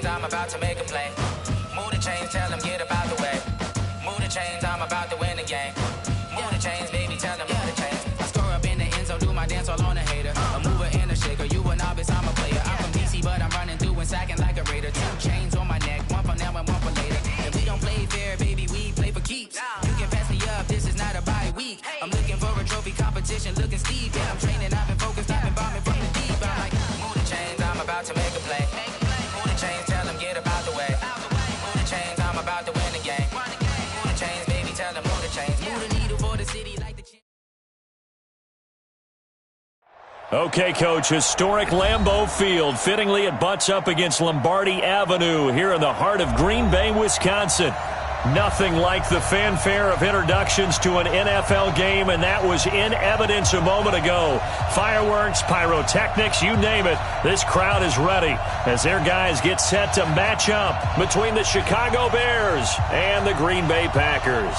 I'm about to make a play. Move the chains, tell them get about the way. Move the chains, I'm about to win the game. Move the chains, baby, tell them move the chains. I score up in the end zone, do my dance all on a hater. A mover and a shaker, you a novice, I'm a player. I'm from DC, but I'm running through and sacking like a raider. 2 chains on my neck, one for now and one for later. If we don't play fair, baby, we play for keeps. You can pass me up, this is not a bye week. I'm looking for a trophy competition, looking steep. Yeah, I'm training, I've been focused, I've been bombing from the deep. I'm like, move the chains, I'm about to make a play. Move the chains, tell them get about the way. Move the chains, I'm about to win the game. Move the chains, baby, tell them move the chains. Move the needle for the city like the Okay, Coach, historic Lambeau Field. Fittingly, it butts up against Lombardi Avenue here in the heart of Green Bay, Wisconsin. Nothing like the fanfare of introductions to an NFL game, and that was in evidence a moment ago. Fireworks, pyrotechnics, you name it. This crowd is ready as their guys get set to match up between the Chicago Bears and the Green Bay Packers.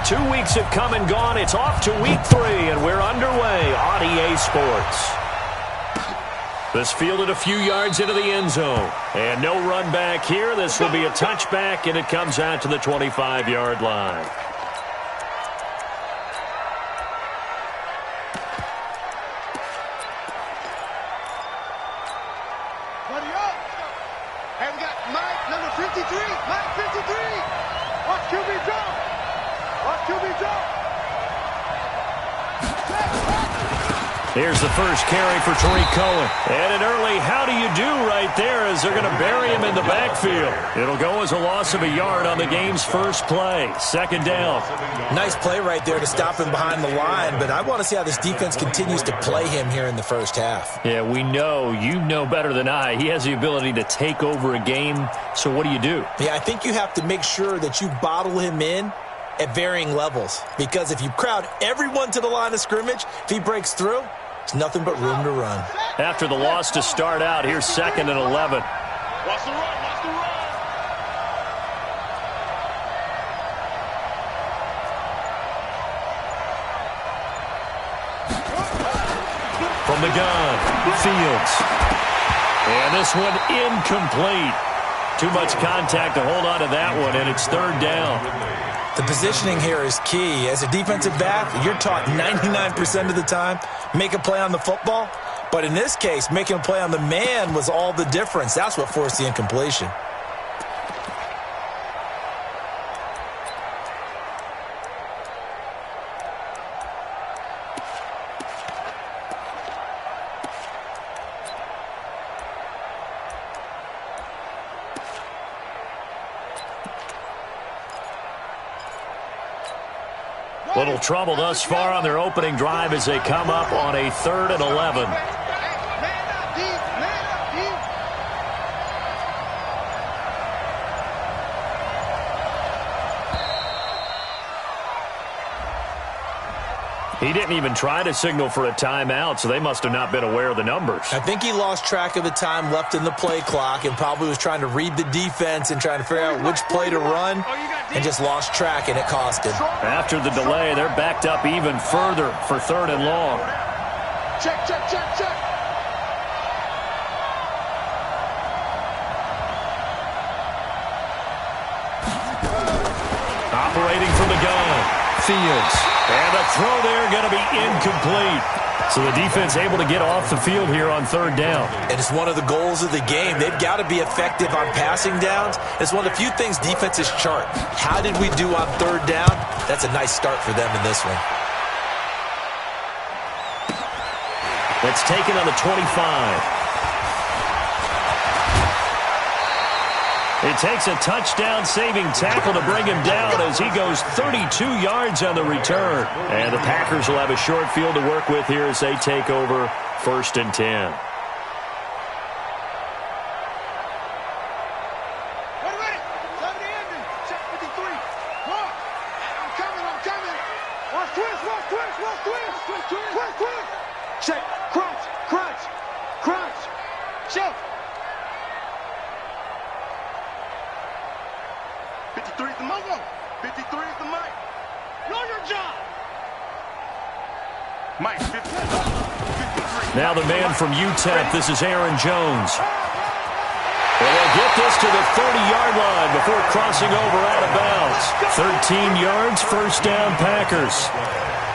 Two weeks have come and gone. It's off to week 3, and we're underway on EA Sports. This fielded a few yards into the end zone. And no run back here. This will be a touchback, and it comes out to the 25-yard line. Buddy up. Hey, we got Mike, number 53. Mike 53. Watch QB jump. Watch QB jump. Here's the first carry for Tariq Cohen. And an early how do you do right there as they're going to bury him in the backfield. It'll go as a loss of a yard on the game's first play. Second down. Nice play right there to stop him behind the line, but I want to see how this defense continues to play him here in the first half. Yeah, we know. You know better than I. He has the ability to take over a game, so what do you do? Yeah, I think you have to make sure that you bottle him in at varying levels, because if you crowd everyone to the line of scrimmage, if he breaks through, there's nothing but room to run. After the loss to start out, here's 2nd and 11. Watch the run, watch the run. From the gun, Fields. And this one incomplete. Too much contact to hold on to that one, and it's 3rd down. The positioning here is key. As a defensive back, you're taught 99% of the time, make a play on the football. But in this case, making a play on the man was all the difference. That's what forced the incompletion. Little trouble thus far on their opening drive as they come up on a 3rd and 11. Man up deep, man up deep. He didn't even try to signal for a timeout, so they must have not been aware of the numbers. I think he lost track of the time left in the play clock and probably was trying to read the defense and trying to figure out which play to run and just lost track, and it cost him. After the delay, they're backed up even further for 3rd and long. Check, check, check, check. Operating from the gun, Fields. And the throw there going to be incomplete. So the defense able to get off the field here on 3rd down. And it's one of the goals of the game. They've got to be effective on passing downs. It's one of the few things defenses chart. How did we do on 3rd down? That's a nice start for them in this one. It's taken on the 25. It takes a touchdown-saving tackle to bring him down as he goes 32 yards on the return. And the Packers will have a short field to work with here as they take over 1st and 10. Check, crunch, crunch, crunch, check. 53 is the muzzle. 53 is the mic. Know your job. Mike, 53. Now the man from UTEP, this is Aaron Jones. And they'll get this to the 30-yard line before crossing over out of bounds. 13 yards, 1st down Packers.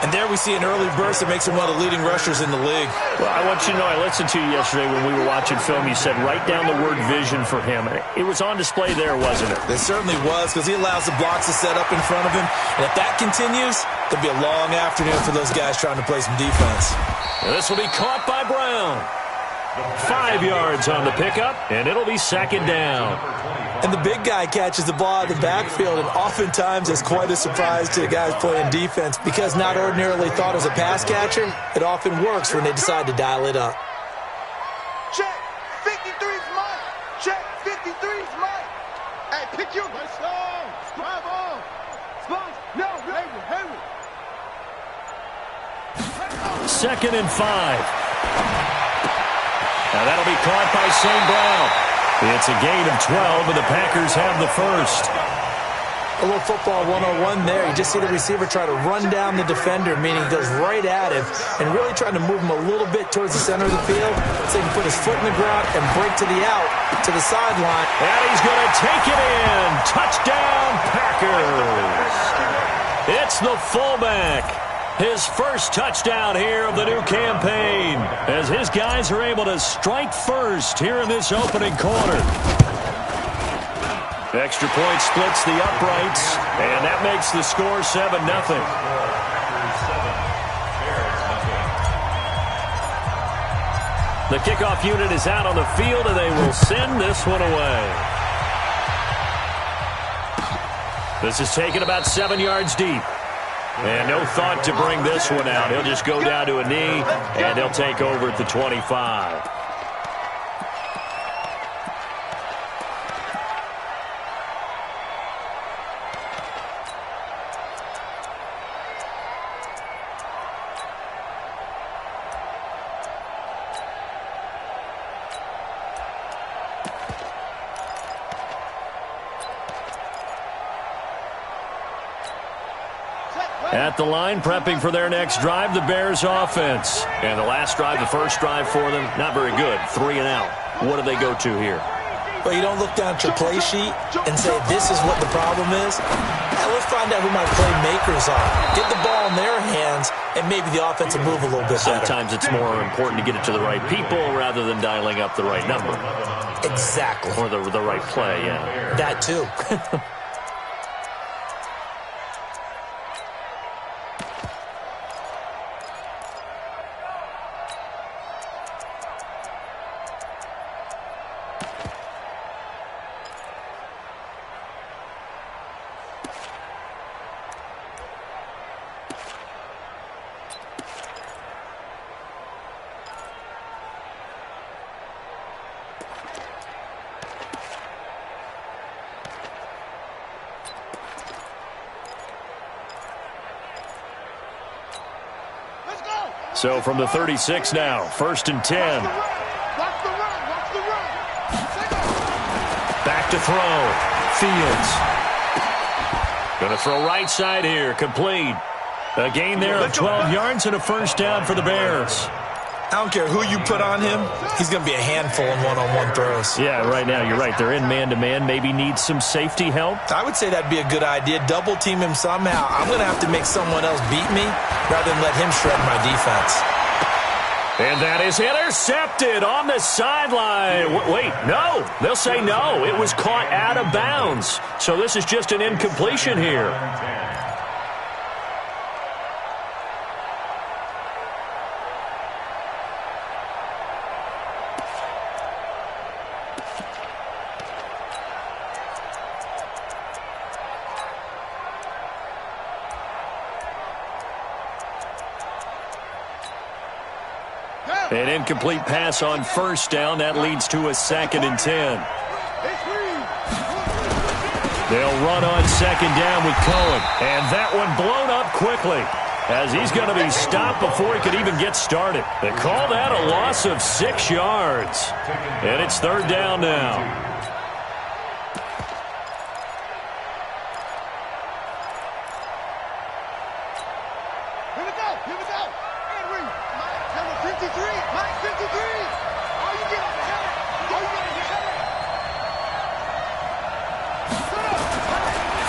And there we see an early burst that makes him one of the leading rushers in the league. Well, I want you to know, I listened to you yesterday when we were watching film. You said write down the word vision for him. It was on display there, wasn't it? It certainly was, because he allows the blocks to set up in front of him. And if that continues, there'll be a long afternoon for those guys trying to play some defense. And this will be caught by Brown. 5 yards on the pickup, and it'll be 2nd down. And the big guy catches the ball out of the backfield, and oftentimes it's quite a surprise to the guys playing defense because not ordinarily thought as a pass catcher, it often works when they decide to dial it up. Check, 53's Mike. Check, 53's Mike. Hey, pick your let's go. Bravo. Sponge. No, Hayward. 2nd and 5. Now that'll be caught by St. Brown. It's a gain of 12, and the Packers have the first. A little football 101 there. You just see the receiver try to run down the defender, meaning he goes right at him and really trying to move him a little bit towards the center of the field so he can put his foot in the ground and break to the out, to the sideline. And he's going to take it in. Touchdown, Packers. It's the fullback. His first touchdown here of the new campaign as his guys are able to strike first here in this opening quarter. Extra point splits the uprights, and that makes the score 7-0. The kickoff unit is out on the field, and they will send this one away. This is taken about 7 yards deep. And no thought to bring this one out. He'll just go down to a knee, and they'll take over at the 25. At the line, prepping for their next drive, the Bears offense. And the last drive, the first drive for them, not very good. 3 and out. What do they go to here? Well, you don't look down at your play sheet and say, this is what the problem is. Now, let's find out who my playmakers are. Get the ball in their hands, and maybe the offense will move a little bit better. Sometimes it's more important to get it to the right people rather than dialing up the right number. Exactly. Or the right play, yeah. That, too. So from the 36 now, 1st and 10. Watch the run. Back to throw. Fields. Going to throw right side here. Complete. A gain there of 12 yards and a first down for the Bears. I don't care who you put on him, he's going to be a handful in one-on-one throws. Yeah, right now, you're right. They're in man-to-man. Maybe need some safety help. I would say that'd be a good idea. Double team him somehow. I'm going to have to make someone else beat me rather than let him shred my defense. And that is intercepted on the sideline. Wait, no. They'll say no. It was caught out of bounds. So this is just an incompletion here. An incomplete pass on first down. That leads to a 2nd and 10. They'll run on 2nd down with Cohen. And that one blown up quickly, as he's going to be stopped before he could even get started. They call that a loss of 6 yards. And it's 3rd down now.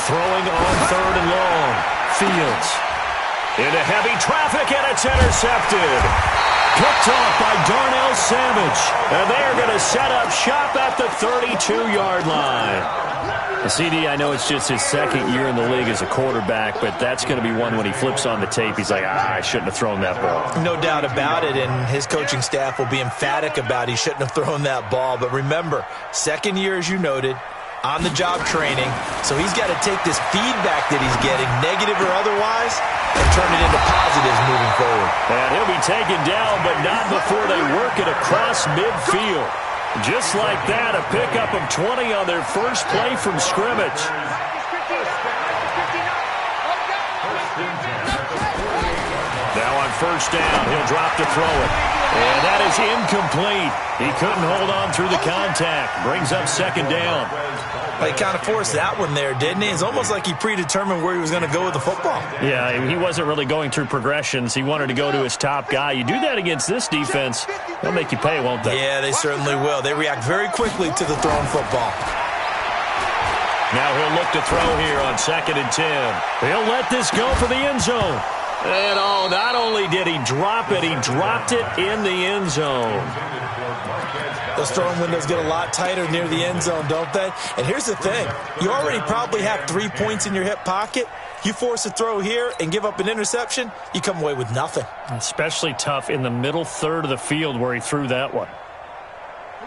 Throwing on 3rd and long. Fields into heavy traffic, and it's intercepted. Picked off by Darnell Savage. And they're going to set up shop at the 32-yard line. CD, I know it's just his 2nd year in the league as a quarterback, but that's going to be one when he flips on the tape. He's like, I shouldn't have thrown that ball. No doubt about it, and his coaching staff will be emphatic about he shouldn't have thrown that ball. But remember, 2nd year, as you noted, on-the-job training, so he's got to take this feedback that he's getting, negative or otherwise, and turn it into positives moving forward. And he'll be taken down, but not before they work it across midfield. Just like that, a pickup of 20 on their first play from scrimmage. Now on first down, he'll drop to throw it. And that is incomplete. He couldn't hold on through the contact. Brings up 2nd down. Well, he kind of forced that one there, didn't he? It's almost like he predetermined where he was going to go with the football. Yeah, he wasn't really going through progressions. He wanted to go to his top guy. You do that against this defense, they'll make you pay, won't they? Yeah, they certainly will. They react very quickly to the thrown football. Now he'll look to throw here on 2nd and 10. He'll let this go for the end zone. And not only did he drop it, he dropped it in the end zone. Those throwing windows get a lot tighter near the end zone, don't they? And here's the thing. You already probably have 3 points in your hip pocket. You force a throw here and give up an interception, you come away with nothing. Especially tough in the middle third of the field where he threw that one.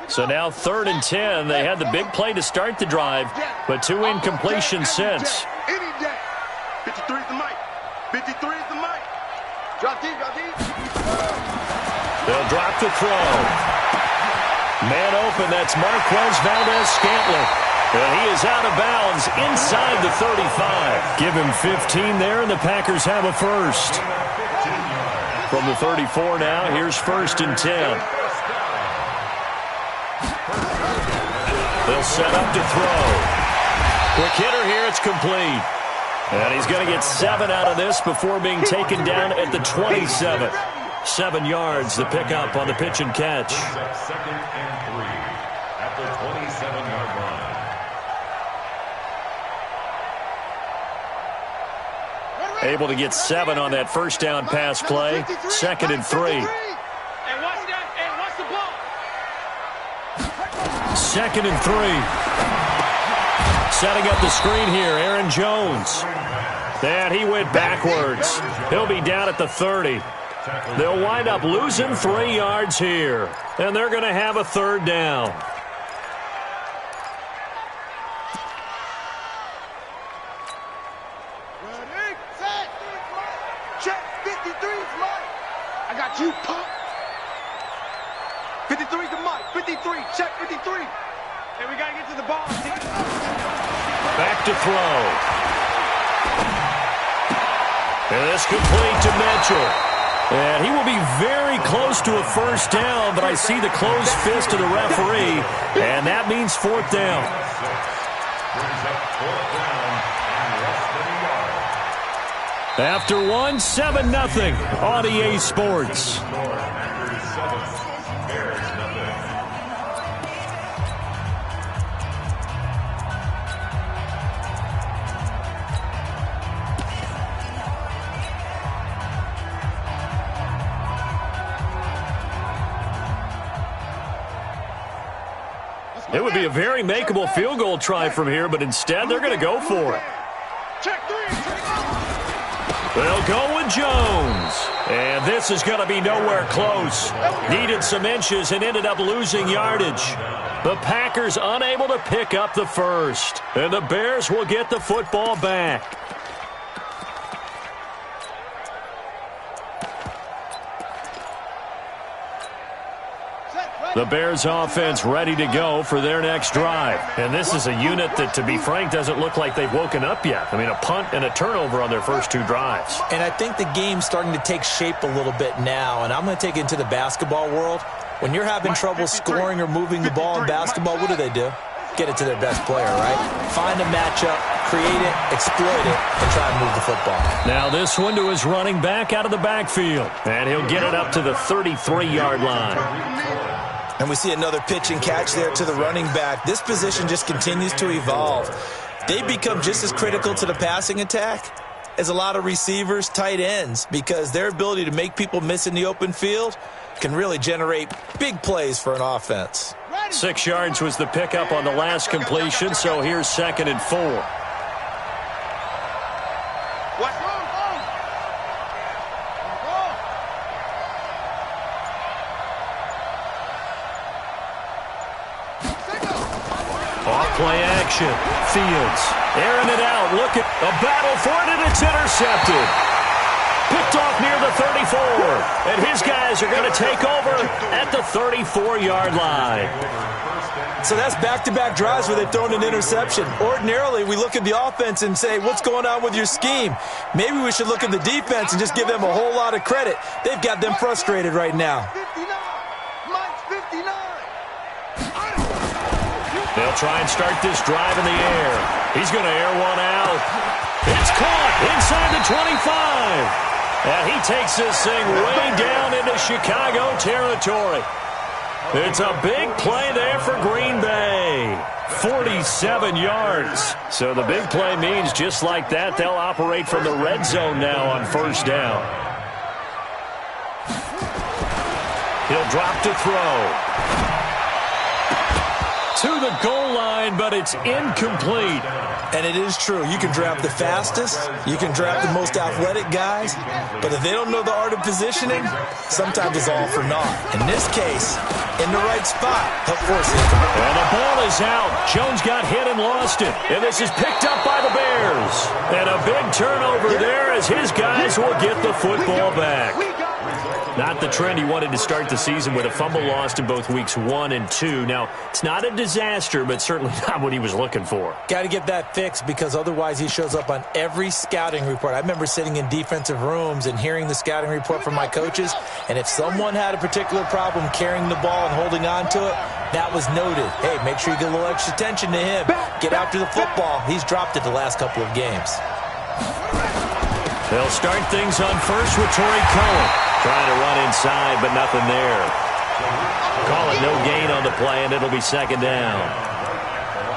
So now 3rd and 10. They had the big play to start the drive, but 2 incompletions since. 53 is the mic. 53 is the mic. Drop deep, drop deep. They'll drop the throw. Man open, that's Marquez Valdez-Scantling. And he is out of bounds inside the 35. Give him 15 there, and the Packers have a first. From the 34 now, here's 1st and 10. They'll set up to throw. Quick hitter here, it's complete. And he's going to get 7 out of this before being taken down at the 27. 7 yards, the pickup on the pitch and catch. 2nd and 3 at the 27-yard line. Able to get 7 on that first down pass play. 2nd and 3. Hey, watch that. Hey, watch the ball. 2nd and 3. Setting up the screen here, Aaron Jones. And he went backwards. He'll be down at the 30. They'll wind up losing 3 yards here. And they're going to have a 3rd down. Ready, set, check, 53's Mike. I got you, pump. 53's the Mike, 53, check 53. And we got to get to the ball. Back to throw. And this complete to Mitchell. And he will be very close to a first down, but I see the closed fist of the referee, and that means 4th down. After 1, 7-0 on EA Sports. It would be a very makeable field goal try from here, but instead they're going to go for it. Check 3. They'll go with Jones. And this is going to be nowhere close. Needed some inches and ended up losing yardage. The Packers unable to pick up the first. And the Bears will get the football back. The Bears offense ready to go for their next drive. And this is a unit that, to be frank, doesn't look like they've woken up yet. I mean, a punt and a turnover on their first 2 drives. And I think the game's starting to take shape a little bit now. And I'm going to take it into the basketball world. When you're having trouble scoring or moving the ball in basketball, what do? Get it to their best player, right? Find a matchup, create it, exploit it, and try and move the football. Now this one to his running back out of the backfield. And he'll get it up to the 33-yard line. And we see another pitch and catch there to the running back. This position just continues to evolve. They become just as critical to the passing attack as a lot of receivers, tight ends, because their ability to make people miss in the open field can really generate big plays for an offense. 6 yards was the pickup on the last completion, so here's 2nd and 4. Off-play action. Fields airing it out. Look at a battle for it, and it's intercepted. Picked off near the 34. And his guys are going to take over at the 34-yard line. So that's back-to-back drives where they've thrown an interception. Ordinarily, we look at the offense and say, what's going on with your scheme? Maybe we should look at the defense and just give them a whole lot of credit. They've got them frustrated right now. They'll try and start this drive in the air. He's going to air one out. It's caught inside the 25. And he takes this thing way down into Chicago territory. It's a big play there for Green Bay. 47 yards. So the big play means just like that, they'll operate from the red zone now on 1st down. He'll drop to throw. To the goal line, but it's incomplete. And it is true. You can draft the fastest. You can draft the most athletic guys. But if they don't know the art of positioning, sometimes it's all for naught. In this case, in the right spot, he'll force it. And the ball is out. Jones got hit and lost it. And this is picked up by the Bears. And a big turnover there as his guys will get the football back. Not the trend he wanted to start the season with a fumble lost in both weeks 1 and 2. Now, it's not a disaster, but certainly not what he was looking for. Got to get that fixed because otherwise he shows up on every scouting report. I remember sitting in defensive rooms and hearing the scouting report from my coaches, and if someone had a particular problem carrying the ball and holding on to it, that was noted. Hey, make sure you get a little extra attention to him. Get after the football. He's dropped it the last couple of games. They'll start things on first with Torrey Cohen. Trying to run inside, but nothing there. Call it no gain on the play, and it'll be 2nd down.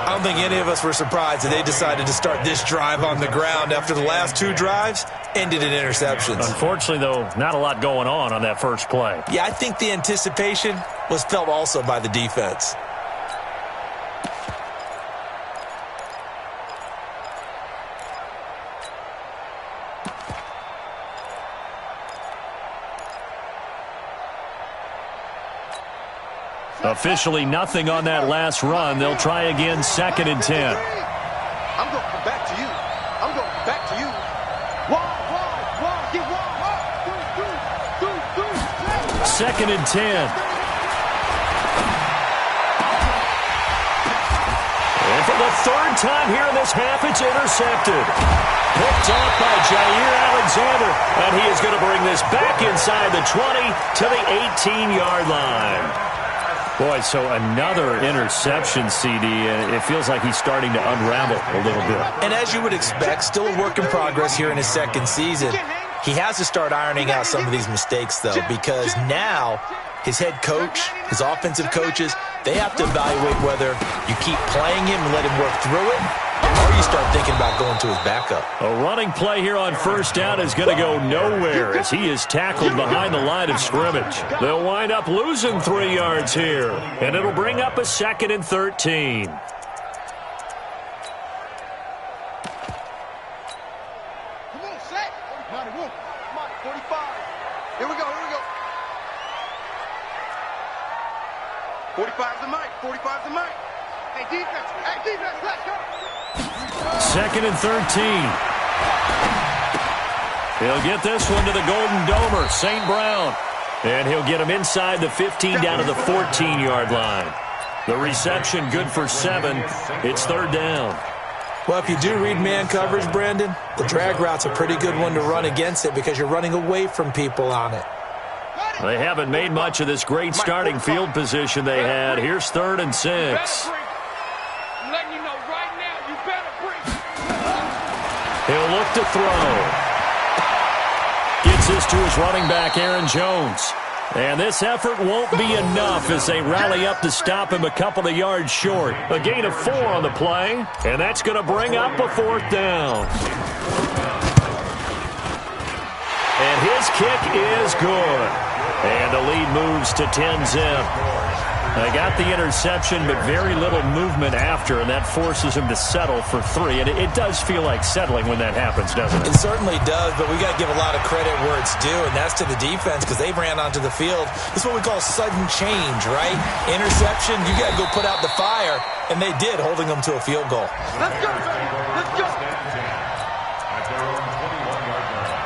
I don't think any of us were surprised that they decided to start this drive on the ground after the last 2 drives ended in interceptions. Unfortunately, though, not a lot going on that first play. Yeah, I think the anticipation was felt also by the defense. Officially nothing on that last run. They'll try again 2nd and 10. I'm going to come back to you. I'm going to come back to you. Wide, get wide. 2nd and 10. And for the 3rd time here in this half, it's intercepted. Picked off by Jair Alexander. And he is going to bring this back inside the 20 to the 18-yard line. Boy, so another interception, CD, and it feels like he's starting to unravel a little bit. And as you would expect, still a work in progress here in his 2nd season. He has to start ironing out some of these mistakes, though, because now his head coach, his offensive coaches, they have to evaluate whether you keep playing him and let him work through it, or you start thinking about going to his backup. A running play here on 1st down is going to go nowhere as he is tackled behind the line of scrimmage. They'll wind up losing 3 yards here, and it'll bring up a 2nd and 13. Come on, set. 45. Here we go. 45's the mic. 45's the mic. Hey, defense, let's go. 2nd and 13. He'll get this one to the Golden Domer, St. Brown. And he'll get him inside the 15 down to the 14-yard line. The reception good for 7. It's third down. Well, if you do read man coverage, Brandon, the drag route's a pretty good one to run against it because you're running away from people on it. They haven't made much of this great starting field position they had. Here's 3rd and 6. He'll look to throw. Gets this to his running back, Aaron Jones. And this effort won't be enough as they rally up to stop him a couple of yards short. A gain of 4 on the play, and that's going to bring up a 4th down. And his kick is good. And the lead moves to 10-zip. They got the interception, but very little movement after, and that forces him to settle for 3. And it does feel like settling when that happens, doesn't it? It certainly does, but we got to give a lot of credit where it's due, and that's to the defense because they ran onto the field. This is what we call sudden change, right? Interception, you got to go put out the fire, and they did, holding them to a field goal. Let's go, baby. Let's go. At their own 21-yard line.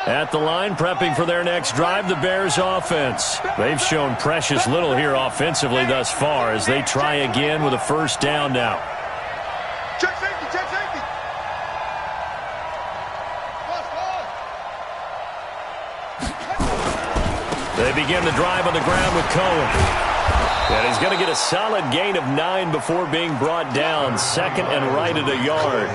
At the line, prepping for their next drive, the Bears offense. They've shown precious little here offensively thus far as they try again with a 1st down now. Check safety, check safety. They begin the drive on the ground with Cohen. And he's going to get a solid gain of 9 before being brought down. 2nd and right at a yard.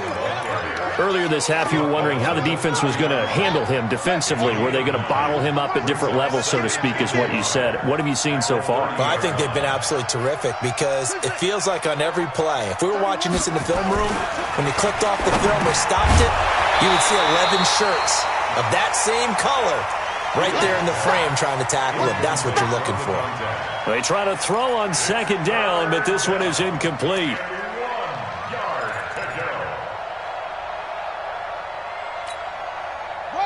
Earlier this half, you were wondering how the defense was going to handle him defensively. Were they going to bottle him up at different levels, so to speak, is what you said. What have you seen so far? Well, I think they've been absolutely terrific because it feels like on every play, if we were watching this in the film room, when you clicked off the film or stopped it, you would see 11 shirts of that same color right there in the frame trying to tackle him. That's what you're looking for. They try to throw on 2nd down, but this one is incomplete.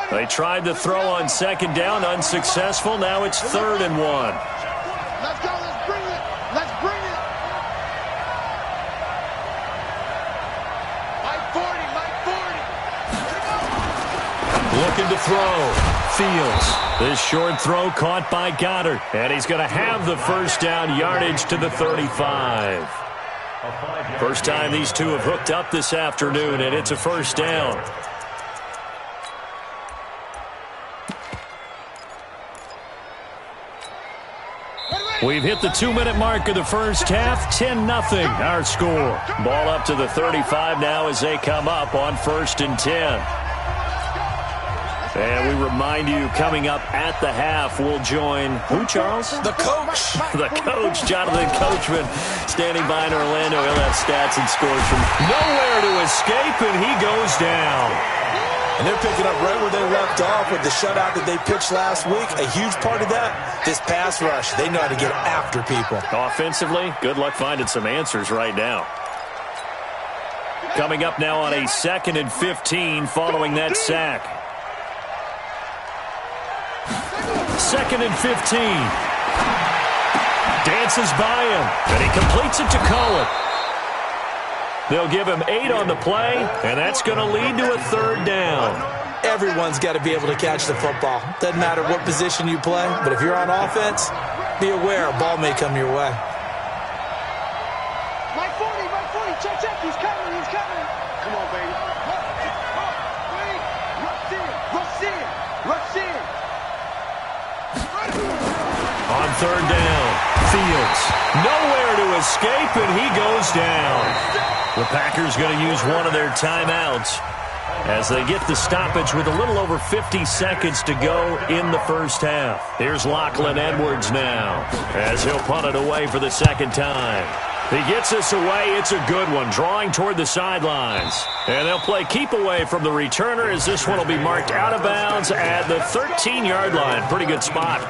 They tried to throw on 2nd down, unsuccessful. Now it's 3rd and 1. Let's go, let's bring it. Let's bring it. Mike 40, Mike 40. Looking to throw. Fields. This short throw caught by Goddard. And he's going to have the 1st down, yardage to the 35. First time these two have hooked up this afternoon, and it's a 1st down. We've hit the 2-minute mark of the first half. 10-0 our score. Ball up to the 35 now as they come up on 1st and 10. And we remind you, coming up at the half, we'll join who, Charles? The coach. The coach, Jonathan Coachman, standing by in Orlando. He'll have stats and scores from nowhere to escape, and he goes down. And they're picking up right where they left off with the shutout that they pitched last week. A huge part of that, this pass rush. They know how to get after people. Offensively, good luck finding some answers right now. Coming up now on a 2nd and 15 following that sack. 2nd and 15. Dances by him, and he completes it to Cohen. They'll give him 8 on the play, and that's going to lead to a 3rd down. Everyone's got to be able to catch the football. Doesn't matter what position you play, but if you're on offense, be aware a ball may come your way. Mike 40, check, check. He's coming, he's coming. Come on, baby. Rush in. On 3rd down, Fields. Nowhere to escape, and he goes down. The Packers going to use one of their timeouts as they get the stoppage with a little over 50 seconds to go in the first half. Here's Lachlan Edwards now as he'll punt it away for the 2nd time. He gets this away. It's a good one, drawing toward the sidelines. And they'll play keep away from the returner as this one will be marked out of bounds at the 13-yard line. Pretty good spot.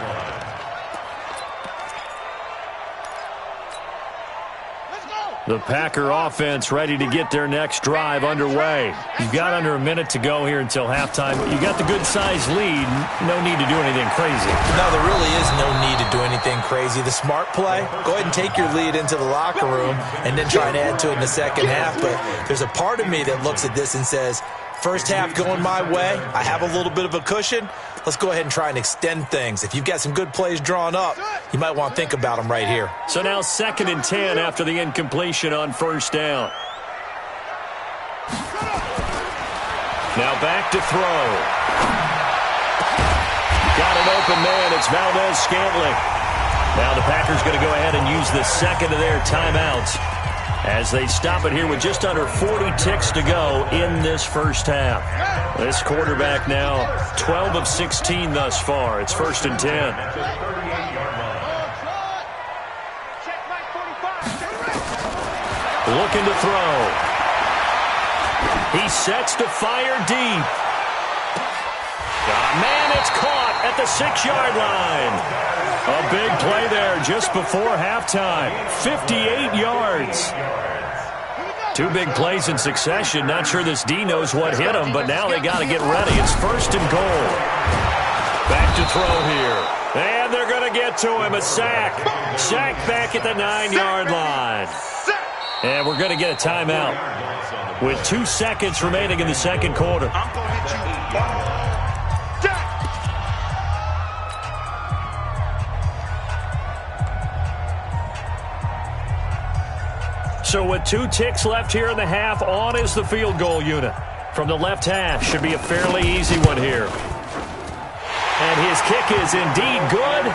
Let's go. The Packer offense ready to get their next drive underway. You've got under a minute to go here until halftime. You got the good-sized lead. No need to do anything crazy. No, there really is no need to do anything crazy. The smart play, go ahead and take your lead into the locker room and then try and add to it in the second half. But there's a part of me that looks at this and says, first half going my way, I have a little bit of a cushion. Let's go ahead and try and extend things. If you've got some good plays drawn up, you might want to think about them right here. So now 2nd and 10 after the incompletion on first down. Now back to throw. Got an open man. It's Valdez-Scantling. Now the Packers going to go ahead and use the second of their timeouts as they stop it here with just under 40 ticks to go in this first half. This quarterback now 12 of 16 thus far. It's 1st and 10. Looking to throw. He sets to fire deep. Man, it's caught at the 6-yard line. A big play there just before halftime. 58 yards. 2 big plays in succession. Not sure this D knows what hit him, but now they got to get ready. It's 1st and goal. Back to throw here. And they're going to get to him. A sack. Sack back at the 9-yard line. And we're going to get a timeout with 2 seconds remaining in the second quarter. I'm going to hit you. So with 2 ticks left here in the half, on is the field goal unit. From the left half, should be a fairly easy one here. And his kick is indeed good.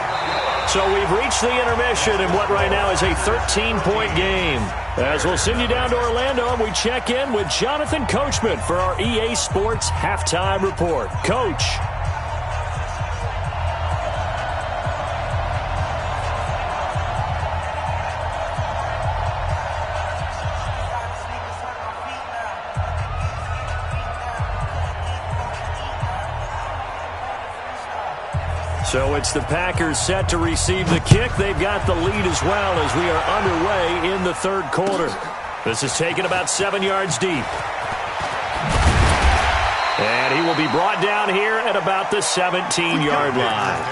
So we've reached the intermission in what right now is a 13-point game. As we'll send you down to Orlando, and we check in with Jonathan Coachman for our EA Sports Halftime Report. Coach. So it's the Packers set to receive the kick. They've got the lead as well as we are underway in the third quarter. This is taken about 7 yards deep. And he will be brought down here at about the 17-yard line.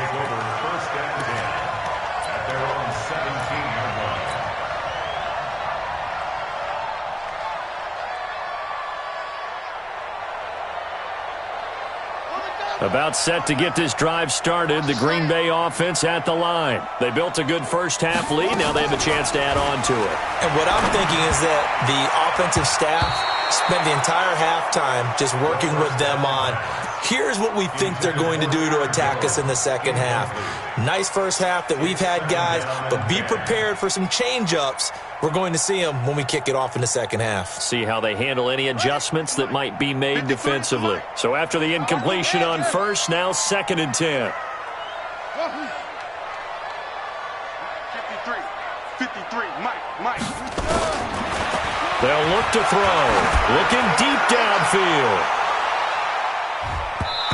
About set to get this drive started, the Green Bay offense at the line. They built a good first-half lead. Now they have a chance to add on to it. And what I'm thinking is that the offensive staff spent the entire halftime just working with them on, here's what we think they're going to do to attack us in the second half. Nice first half that we've had, guys, but be prepared for some change-ups. We're going to see them when we kick it off in the second half. See how they handle any adjustments that might be made defensively. So after the incompletion on first, now 2nd and 10. 53, Mike. They'll look to throw. Looking deep downfield.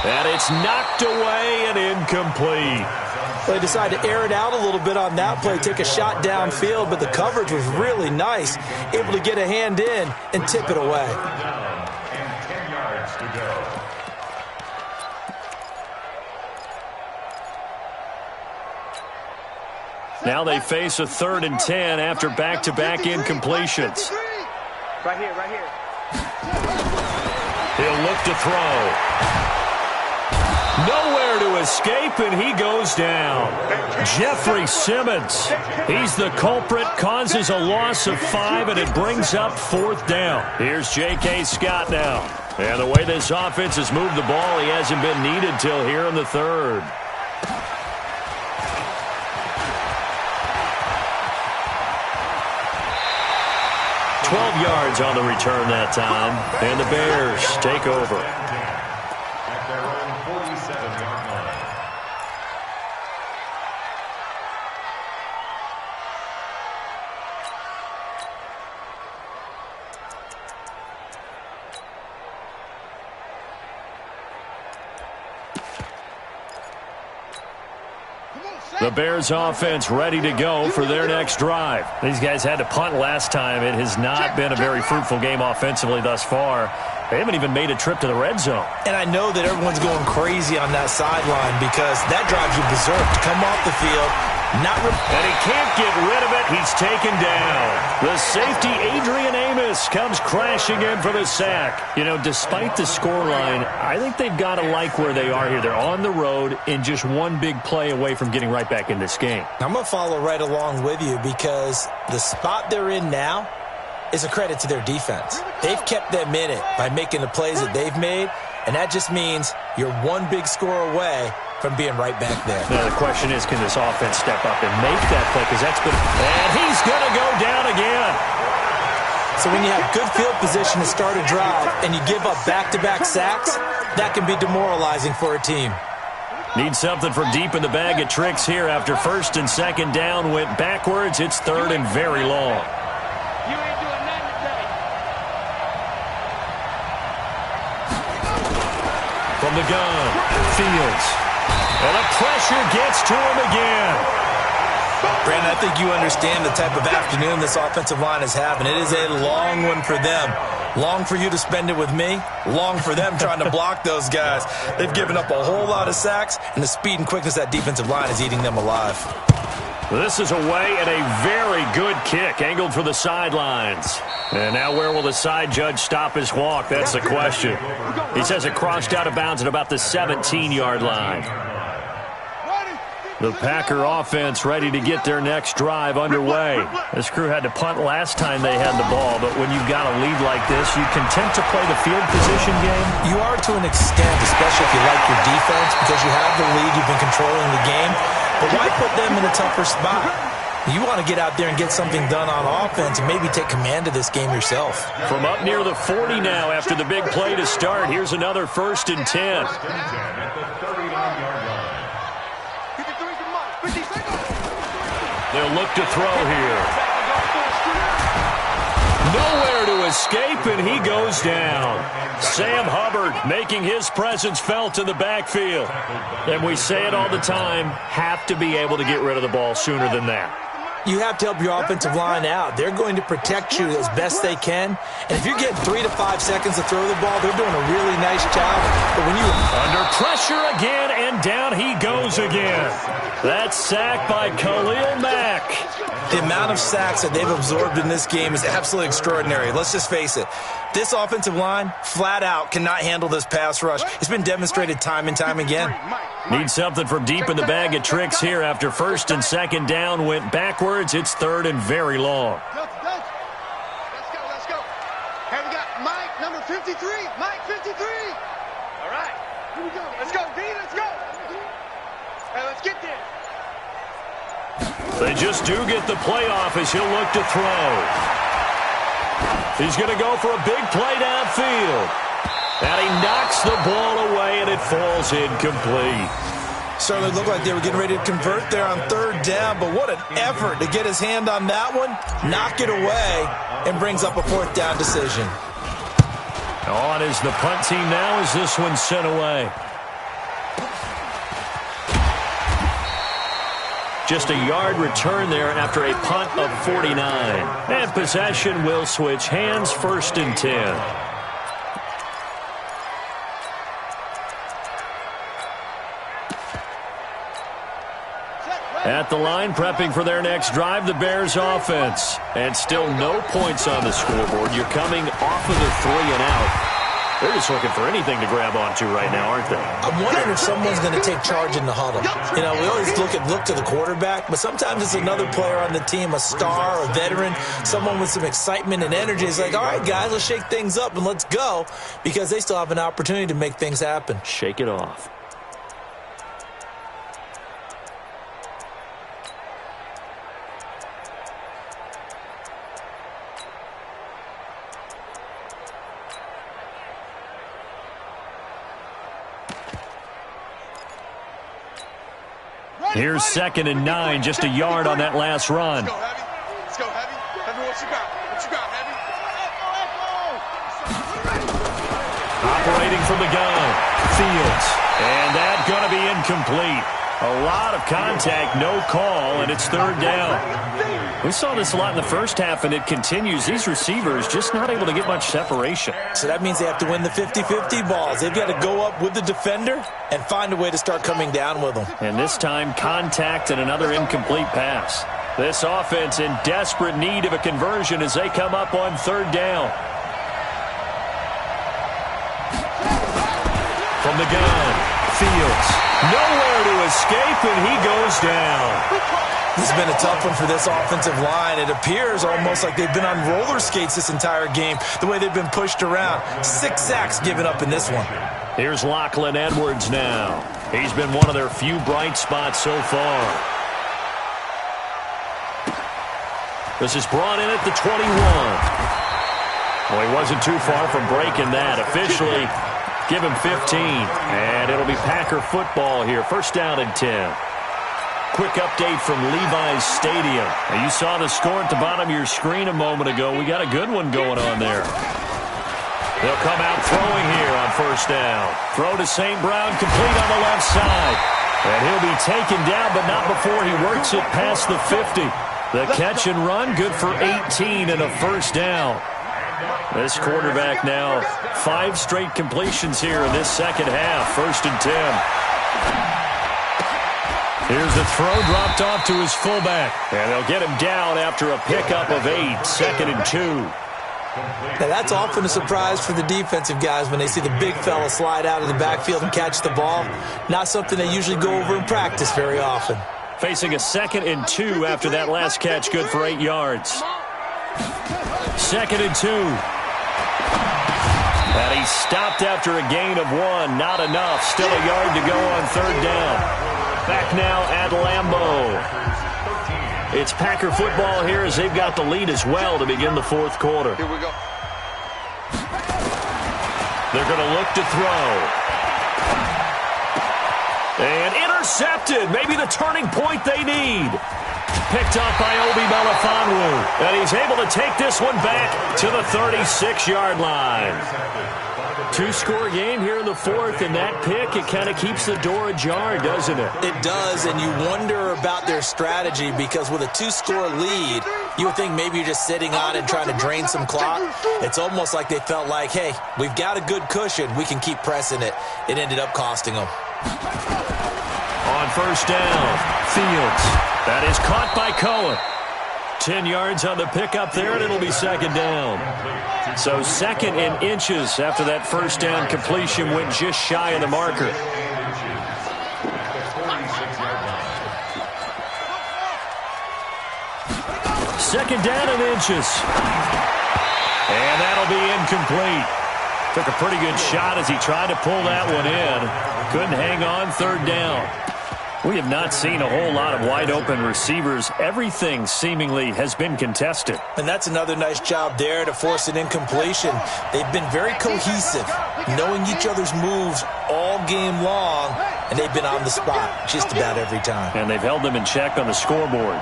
And it's knocked away and incomplete. They decided to air it out a little bit on that play, take a shot downfield, but the coverage was really nice, able to get a hand in and tip it away. And 10 yards to go. Now they face a 3rd and 10 after back-to-back incompletions. Right here. He'll look to throw. Nowhere to escape, and he goes down. Jeffrey Simmons. He's the culprit, causes a loss of 5, and it brings up 4th down. Here's J.K. Scott now. And the way this offense has moved the ball, he hasn't been needed till here in the 3rd. $12 yards on the return that time, and the Bears take over. At their own 47-yard line. Come on, The Bears offense ready to go for their next drive. These guys had to punt last time. It has not been a very fruitful game offensively thus far. They haven't even made a trip to the red zone. And I know that everyone's going crazy on that sideline because that drives you berserk to come off the field. And he can't get rid of it. He's taken down. The safety, Adrian Amos, comes crashing in for the sack. You know, despite the scoreline, I think they've got to like where they are here. They're on the road and just one big play away from getting right back in this game. I'm going to follow right along with you because the spot they're in now is a credit to their defense. They've kept them in it by making the plays that they've made, and that just means you're one big score away from being right back there. Now the question is, can this offense step up and make that play? Because that's been... And he's going to go down again. So when you have good field position to start a drive and you give up back-to-back sacks, that can be demoralizing for a team. Need something for deep in the bag of tricks here after first and second down went backwards. It's third and very long. From the gun, Fields. And the pressure gets to him again. Brandon, I think you understand the type of afternoon this offensive line is having. It is a long one for them. Long for you to spend it with me. Long for them trying to block those guys. They've given up a whole lot of sacks, and the speed and quickness of that defensive line is eating them alive. This is away and a very good kick, angled for the sidelines. And now where will the side judge stop his walk? That's the question. He says it crossed out of bounds at about the 17-yard line. The Packer offense ready to get their next drive underway. This crew had to punt last time they had the ball, but when you've got a lead like this, you content to play the field position game? You are to an extent, especially if you like your defense, because you have the lead, you've been controlling the game. But why put them in a tougher spot? You want to get out there and get something done on offense and maybe take command of this game yourself. From up near the 40 now after the big play to start, here's another 1st and 10. They'll look to throw here. Nowhere to escape, and he goes down. Sam Hubbard making his presence felt in the backfield. And we say it all the time, have to be able to get rid of the ball sooner than that. You have to help your offensive line out. They're going to protect you as best they can. And if you're getting 3 to 5 seconds to throw the ball, they're doing a really nice job. But when you... Under pressure again, and down he goes again. That's sacked by Khalil Mack. The amount of sacks that they've absorbed in this game is absolutely extraordinary. Let's just face it. This offensive line, flat out, cannot handle this pass rush. It's been demonstrated time and time again. Need something from deep in the bag of tricks here after first and second down went backwards. It's third and very long. Let's go. Hey, we got Mike, number 53. Mike, 53. All right. Here we go. Let's go, D. Let's go. Hey, let's get there. They just do get the playoff as he'll look to throw. He's going to go for a big play downfield. And he knocks the ball away, and it falls incomplete. Certainly looked like they were getting ready to convert there on third down, but what an effort to get his hand on that one, knock it away, and brings up a 4th down decision. On is the punt team now as this one's sent away. Just a yard return there after a punt of 49. And possession will switch hands, 1st and 10. At the line, prepping for their next drive, the Bears offense. And still no points on the scoreboard. You're coming off of the 3 and out. They're just looking for anything to grab onto right now, aren't they? I'm wondering if someone's going to take charge in the huddle. You know, we always look to the quarterback, but sometimes it's another player on the team, a star, a veteran, someone with some excitement and energy. It's like, all right, guys, let's shake things up and let's go, because they still have an opportunity to make things happen. Shake it off. Here's 2nd and 9, just a yard on that last run. Let's go, Heavy. Heavy, what you got? What you got, Heavy? Operating from the gun, Fields. And that's going to be incomplete. A lot of contact, no call, and it's third down. We saw this a lot in the first half, and it continues. These receivers just not able to get much separation. So that means they have to win the 50-50 balls. They've got to go up with the defender and find a way to start coming down with them. And this time, contact and another incomplete pass. This offense in desperate need of a conversion as they come up on third down. From the gun, Fields. Nowhere to escape, and he goes down. This has been a tough one for this offensive line. It appears almost like they've been on roller skates this entire game, the way they've been pushed around. 6 sacks given up in this one. Here's Lachlan Edwards now. He's been one of their few bright spots so far. This is brought in at the 21. Well, he wasn't too far from breaking that. Officially, give him 15. And it'll be Packer football here. First down and 10. Quick update from Levi's Stadium. Now, you saw the score at the bottom of your screen a moment ago. We got a good one going on there. They'll come out throwing here on first down. Throw to St. Brown, complete on the left side. And he'll be taken down, but not before he works it past the 50. The catch and run, good for 18 and a first down. This quarterback now, 5 straight completions here in this second half. First and 10. Here's the throw dropped off to his fullback. And they'll get him down after a pickup of 8. Second and 2. Now, that's often a surprise for the defensive guys when they see the big fella slide out of the backfield and catch the ball. Not something they usually go over in practice very often. Facing a second and 2 after that last catch, good for 8 yards. Second and 2. And he stopped after a gain of 1. Not enough. Still a yard to go on third down. Back now at Lambeau. It's Packer football here as they've got the lead as well to begin the fourth quarter. Here we go. They're going to look to throw. And intercepted. Maybe the turning point they need. Picked up by Obi Melifonwu. And he's able to take this one back to the 36-yard line. 2-score game here in the fourth, and that pick, it kind of keeps the door ajar, doesn't it? It does, and you wonder about their strategy because with a 2-score lead, you would think maybe you're just sitting on it trying to drain some clock. It's almost like they felt like, hey, we've got a good cushion. We can keep pressing it. It ended up costing them. On first down, Fields. That is caught by Cohen. 10 yards on the pickup there, and it'll be second down. So second and inches after that first down completion went just shy of the marker. Second down and inches. And that'll be incomplete. Took a pretty good shot as he tried to pull that one in. Couldn't hang on third down. We have not seen a whole lot of wide-open receivers. Everything seemingly has been contested. And that's another nice job there to force an incompletion. They've been very cohesive, knowing each other's moves all game long, and they've been on the spot just about every time. And they've held them in check on the scoreboard.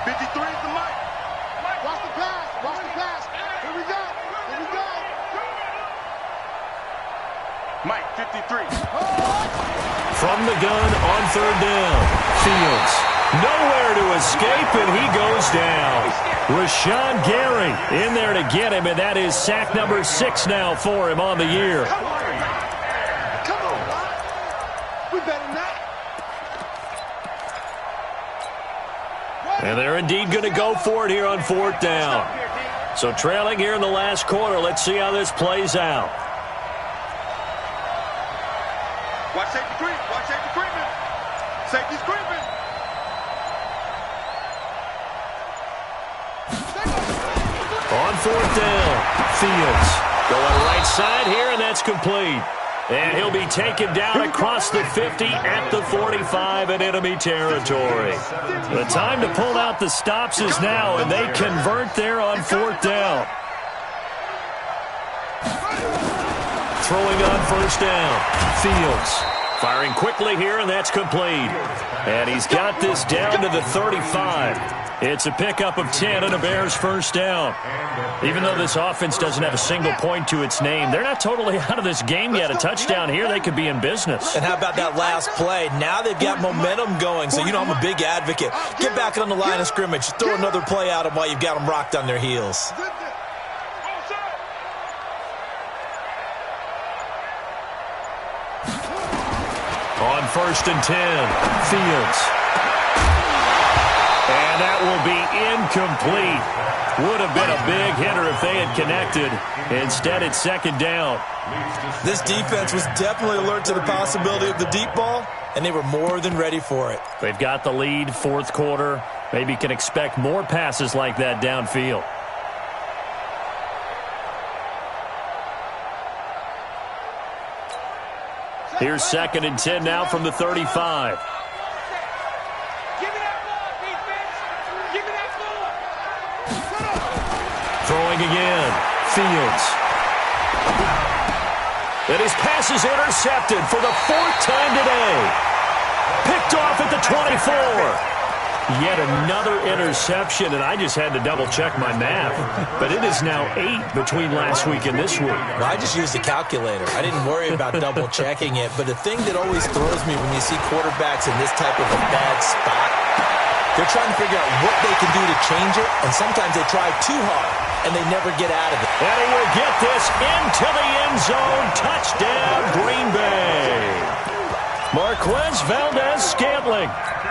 53 is the mic. Watch the pass. Watch the pass. Here we go. Here we go. Mike, 53. From the gun on third down, Fields. Nowhere to escape, and he goes down. Rashawn Gary in there to get him, and that is sack number 6 now for him on the year. Come on, we better not. And they're indeed going to go for it here on fourth down. So trailing here in the last quarter, let's see how this plays out. Watch safety creep. Watch safety creeping. Safety's creeping. On fourth down, Fields going right side here, and that's complete. And he'll be taken down across the 50 at the 45 in enemy territory. The time to pull out the stops is now, and they convert there on fourth down. Throwing on first down, Fields. Firing quickly here, and that's complete. And he's got this down to the 35. It's a pickup of 10 and a Bears first down. Even though this offense doesn't have a single point to its name, they're not totally out of this game yet. A touchdown here, they could be in business. And how about that last play? Now they've got momentum going, so I'm a big advocate. Get back on the line of scrimmage. Throw another play at them while you've got them rocked on their heels. On 1st and 10, Fields. And that will be incomplete. Would have been a big hitter if they had connected. Instead, it's 2nd down. This defense was definitely alert to the possibility of the deep ball, and they were more than ready for it. They've got the lead, 4th quarter. Maybe can expect more passes like that downfield. Here's 2nd and 10 now from the 35. Throwing again. Fields. And his pass is intercepted for the 4th time today. Picked off at the 24. Yet another interception, and I just had to double-check my math. But it is now 8 between last week and this week. Well, I just used a calculator. I didn't worry about double-checking it. But the thing that always throws me when you see quarterbacks in this type of a bad spot, they're trying to figure out what they can do to change it, and sometimes they try too hard, and they never get out of it. And he will get this into the end zone. Touchdown, Green Bay. Marquez Valdez-Scantling,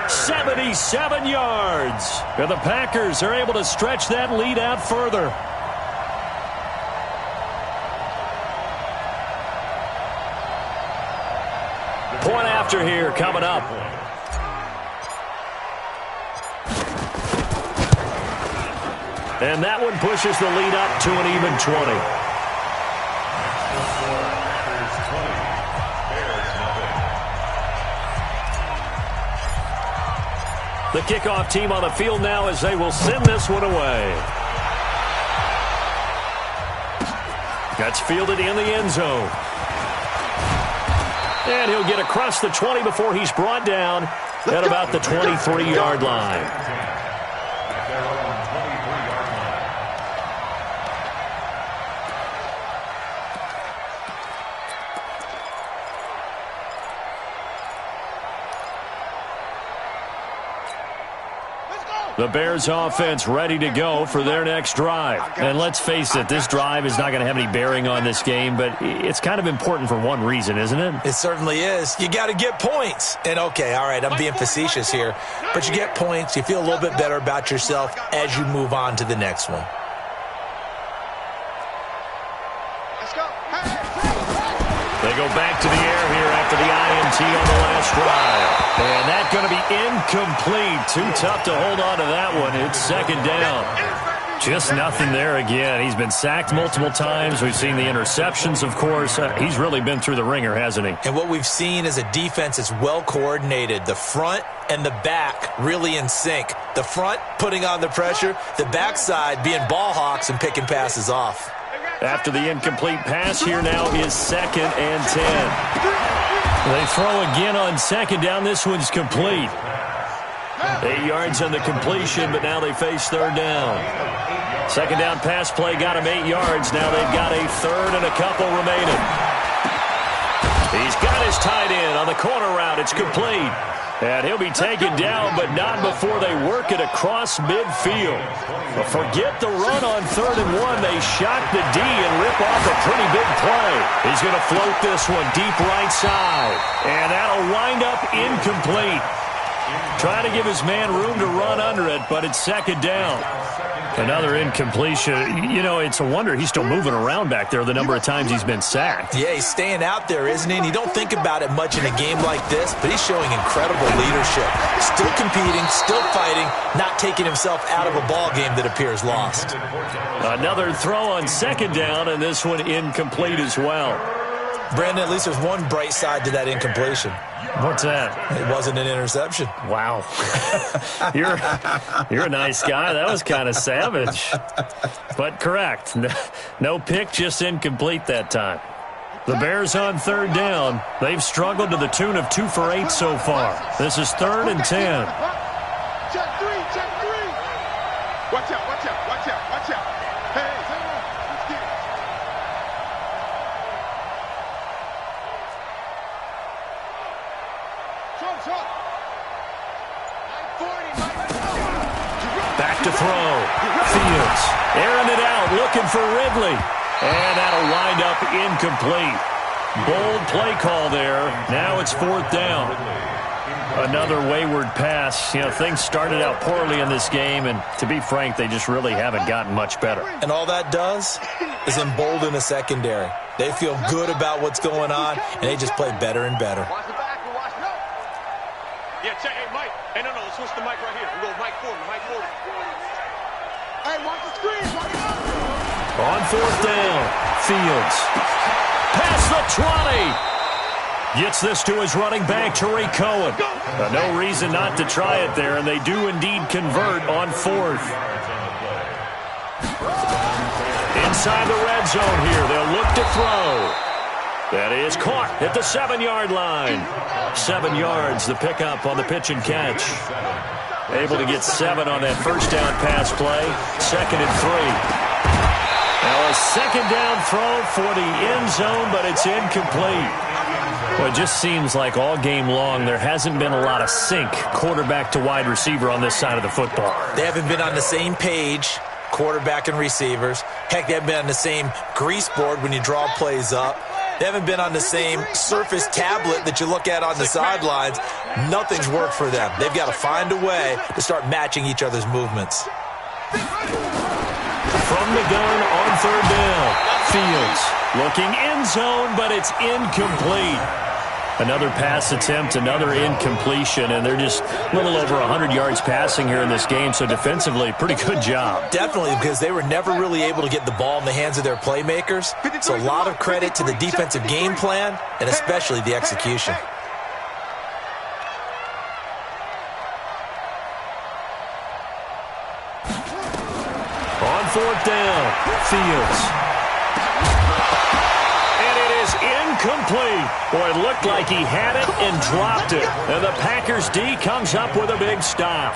77 yards. And the Packers are able to stretch that lead out further. Point after here coming up. And that one pushes the lead up to an even 20. The kickoff team on the field now as they will send this one away. That's fielded in the end zone. And he'll get across the 20 before he's brought down at about the 23-yard line. The Bears offense ready to go for their next drive. And let's face it, this drive is not going to have any bearing on this game, but it's kind of important for one reason, isn't it? It certainly is. You got to get points. And okay, all right, I'm being facetious here, but you get points, you feel a little bit better about yourself as you move on to the next one. Let's go. They go back to the air here after the INT on the last drive. And that's going to be incomplete. Too tough to hold on to that one. It's 2nd down. Just nothing there again. He's been sacked multiple times. We've seen the interceptions, of course. He's really been through the ringer, hasn't he? And what we've seen is a defense that's well coordinated. The front and the back really in sync. The front putting on the pressure. The backside being ball hawks and picking passes off. After the incomplete pass, here now is 2nd and 10. They throw again on 2nd down. This one's complete. 8 yards on the completion, but now they face 3rd down. 2nd down pass play got him 8 yards. Now they've got a 3rd and a couple remaining. He's got his tight end on the corner route. It's complete. And he'll be taken down, but not before they work it across midfield. But forget the run on 3rd and 1. They shock the D and rip off a pretty big play. He's going to float this one deep right side. And that'll wind up incomplete. Trying to give his man room to run under it, but it's 2nd down. Another incompletion. You know, it's a wonder he's still moving around back there the number of times he's been sacked. Yeah, he's staying out there, isn't he? And you don't think about it much in a game like this, but he's showing incredible leadership. Still competing, still fighting, not taking himself out of a ball game that appears lost. Another throw on 2nd down, and this one incomplete as well. Brandon, at least there's one bright side to that incompletion. What's that? It wasn't an interception. Wow. You're a nice guy. That was kind of savage. But correct. No pick, just incomplete that time. The Bears on 3rd down. They've struggled to the tune of 2 for 8 so far. This is 3rd and 10. Check 3, check 3. Watch out, watch out, watch out, watch out. Hey, come on. Let's get it. Short. Back to throw. Fields airing it out, looking for Ridley. And that'll wind up incomplete. Bold play call there. Now it's 4th down. Another wayward pass. You know, things started out poorly in this game, and to be frank, they just really haven't gotten much better. And all that does is embolden the secondary. They feel good about what's going on, and they just play better and better. Watch the back, watch no. Yeah, check. Hey, Mike. Hey, no, let's switch the mic right here. We'll go Mike Ford. Hey, watch the screen. Watch it up. On 4th down, Fields. Past the 20. Gets this to his running back, Tariq Cohen. No reason not to try it there, and they do indeed convert on 4th. Inside the red zone here, they'll look to throw. That is caught at the 7-yard line. 7 yards, the pickup on the pitch and catch. Able to get 7 on that first down pass play. 2nd and 3. Now a 2nd down throw for the end zone, but it's incomplete. Well, it just seems like all game long there hasn't been a lot of sync quarterback to wide receiver on this side of the football. They haven't been on the same page, quarterback and receivers. Heck, they haven't been on the same grease board when you draw plays up. They haven't been on the same Surface tablet that you look at on the sidelines. Nothing's worked for them. They've got to find a way to start matching each other's movements. From the gun on 3rd down, Fields looking end zone, but it's incomplete. Another pass attempt, another incompletion, and they're just a little over 100 yards passing here in this game, so defensively, pretty good job. Definitely, because they were never really able to get the ball in the hands of their playmakers. So a lot of credit to the defensive game plan, and especially the execution. On 4th down, Fields. And it is incomplete. Boy, it looked like he had it and dropped it. And the Packers D comes up with a big stop.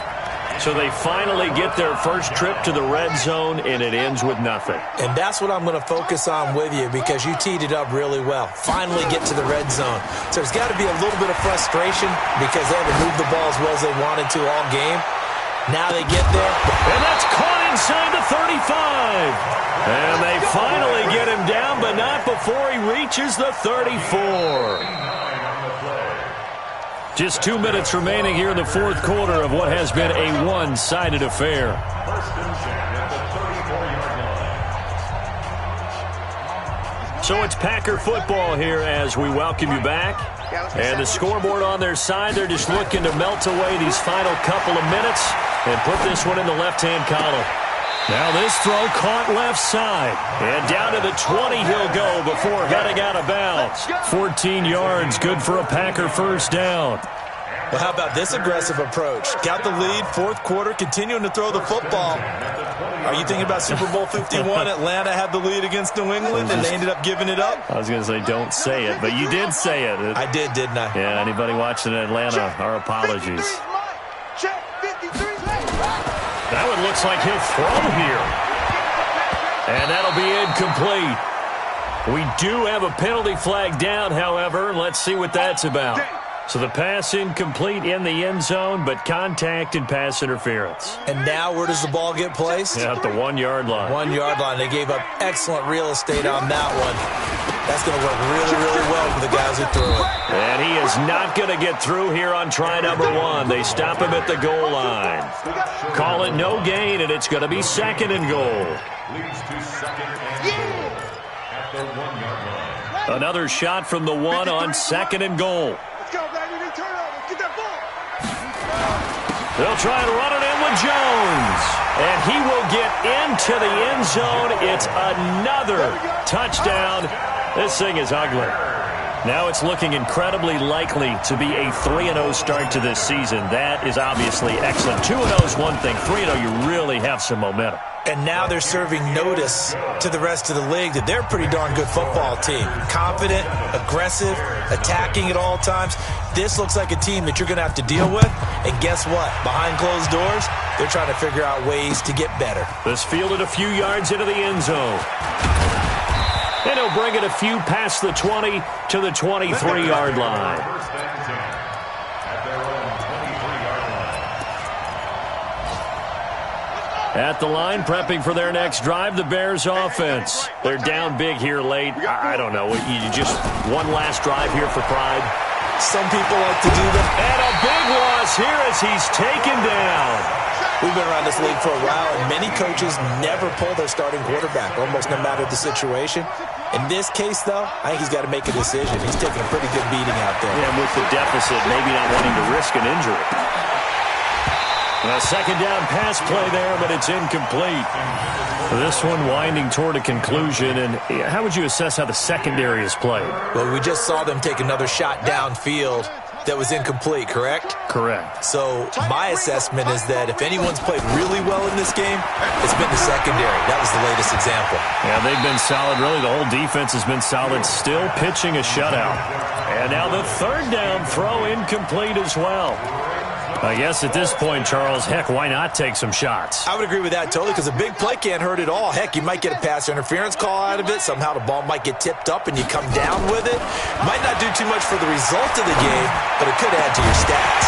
So they finally get their first trip to the red zone, and it ends with nothing. And that's what I'm going to focus on with you, because you teed it up really well. Finally get to the red zone. So there's got to be a little bit of frustration because they haven't moved the ball as well as they wanted to all game. Now they get there. And that's caught inside the 35. And they finally get him down, but not before he reaches the 34. Just 2 minutes remaining here in the 4th quarter of what has been a one-sided affair. So it's Packer football here as we welcome you back. And the scoreboard on their side, they're just looking to melt away these final couple of minutes and put this one in the left-hand column. Now this throw caught left side. And down to the 20 he'll go before heading out of bounds. 14 yards, good for a Packer first down. Well, how about this aggressive approach? Got the lead, 4th quarter, continuing to throw the football. Are you thinking about Super Bowl 51? Atlanta had the lead against New England, and they ended up giving it up? I was going to say don't say it, but you did say it. I did, didn't I? Yeah, anybody watching in Atlanta, our apologies. That one looks like he'll throw here. And that'll be incomplete. We do have a penalty flag down, however. Let's see what that's about. So the pass incomplete in the end zone, but contact and pass interference. And now where does the ball get placed? Yeah, at the 1-yard line. 1-yard line. They gave up excellent real estate on that one. That's going to work really, really well for the guys who threw it. And he is not going to get through here on try number 1. They stop him at the goal line. Call it no gain, and it's going to be 2nd and goal. Leads to 2nd and goal at the 1-yard line. Another shot from the 1 on 2nd and goal. Let's go, baby. New turnover. Get that ball. They'll try and run it in with Jones. And he will get into the end zone. It's another touchdown. This thing is ugly. Now it's looking incredibly likely to be a 3-0 start to this season. That is obviously excellent. 2-0 is one thing. 3-0, you really have some momentum. And now they're serving notice to the rest of the league that they're a pretty darn good football team. Confident, aggressive, attacking at all times. This looks like a team that you're going to have to deal with. And guess what? Behind closed doors, they're trying to figure out ways to get better. This fielded a few yards into the end zone. And he'll bring it a few past the 20 to the 23-yard line. First and 10 at their own 23-yard line. At the line, prepping for their next drive, the Bears offense. They're down big here late. I don't know. You just one last drive here for pride. Some people like to do that. And a big loss here as he's taken down. We've been around this league for a while, and many coaches never pull their starting quarterback, almost no matter the situation. In this case, though, I think he's got to make a decision. He's taking a pretty good beating out there. Yeah, with the deficit, maybe not wanting to risk an injury. A second down pass play there, but it's incomplete. This one winding toward a conclusion. And how would you assess how the secondary is played? Well, we just saw them take another shot downfield that was incomplete, correct? Correct. So my assessment is that if anyone's played really well in this game, it's been the secondary. That was the latest example. Yeah, they've been solid. Really, the whole defense has been solid, still pitching a shutout. And now the third down throw incomplete as well. I guess at this point, Charles, heck, why not take some shots? I would agree with that totally, because a big play can't hurt at all. Heck, you might get a pass interference call out of it. Somehow the ball might get tipped up and you come down with it. Might not do too much for the result of the game, but it could add to your stats.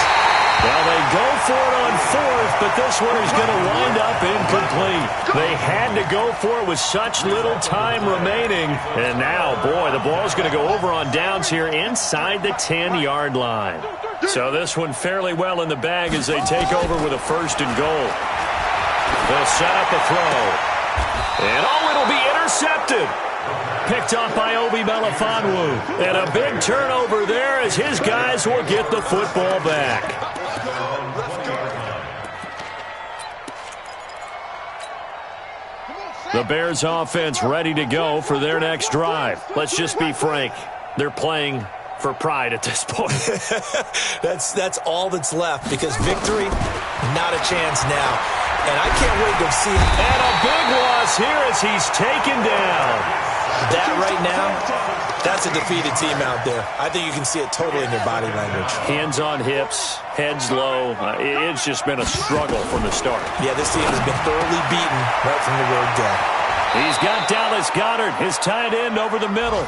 Well, they go for it on fourth, but this one is going to wind up incomplete. They had to go for it with such little time remaining. And now, boy, the ball's going to go over on downs here inside the 10-yard line. So this one fairly well in the bag as they take over with a first and goal. They'll set up a throw. And it'll be intercepted. Picked off by Obi Melifonwu. And a big turnover there as his guys will get the football back. The Bears offense ready to go for their next drive. Let's just be frank. They're playing for pride at this point. That's all that's left, because victory, not a chance now. And I can't wait to see. And a big loss here as he's taken down. That right now, that's a defeated team out there. I think you can see it totally in their body language. Hands on hips, heads low. It's just been a struggle from the start. Yeah, this team has been thoroughly beaten right from the word go. He's got Dallas Goedert, his tight end, over the middle.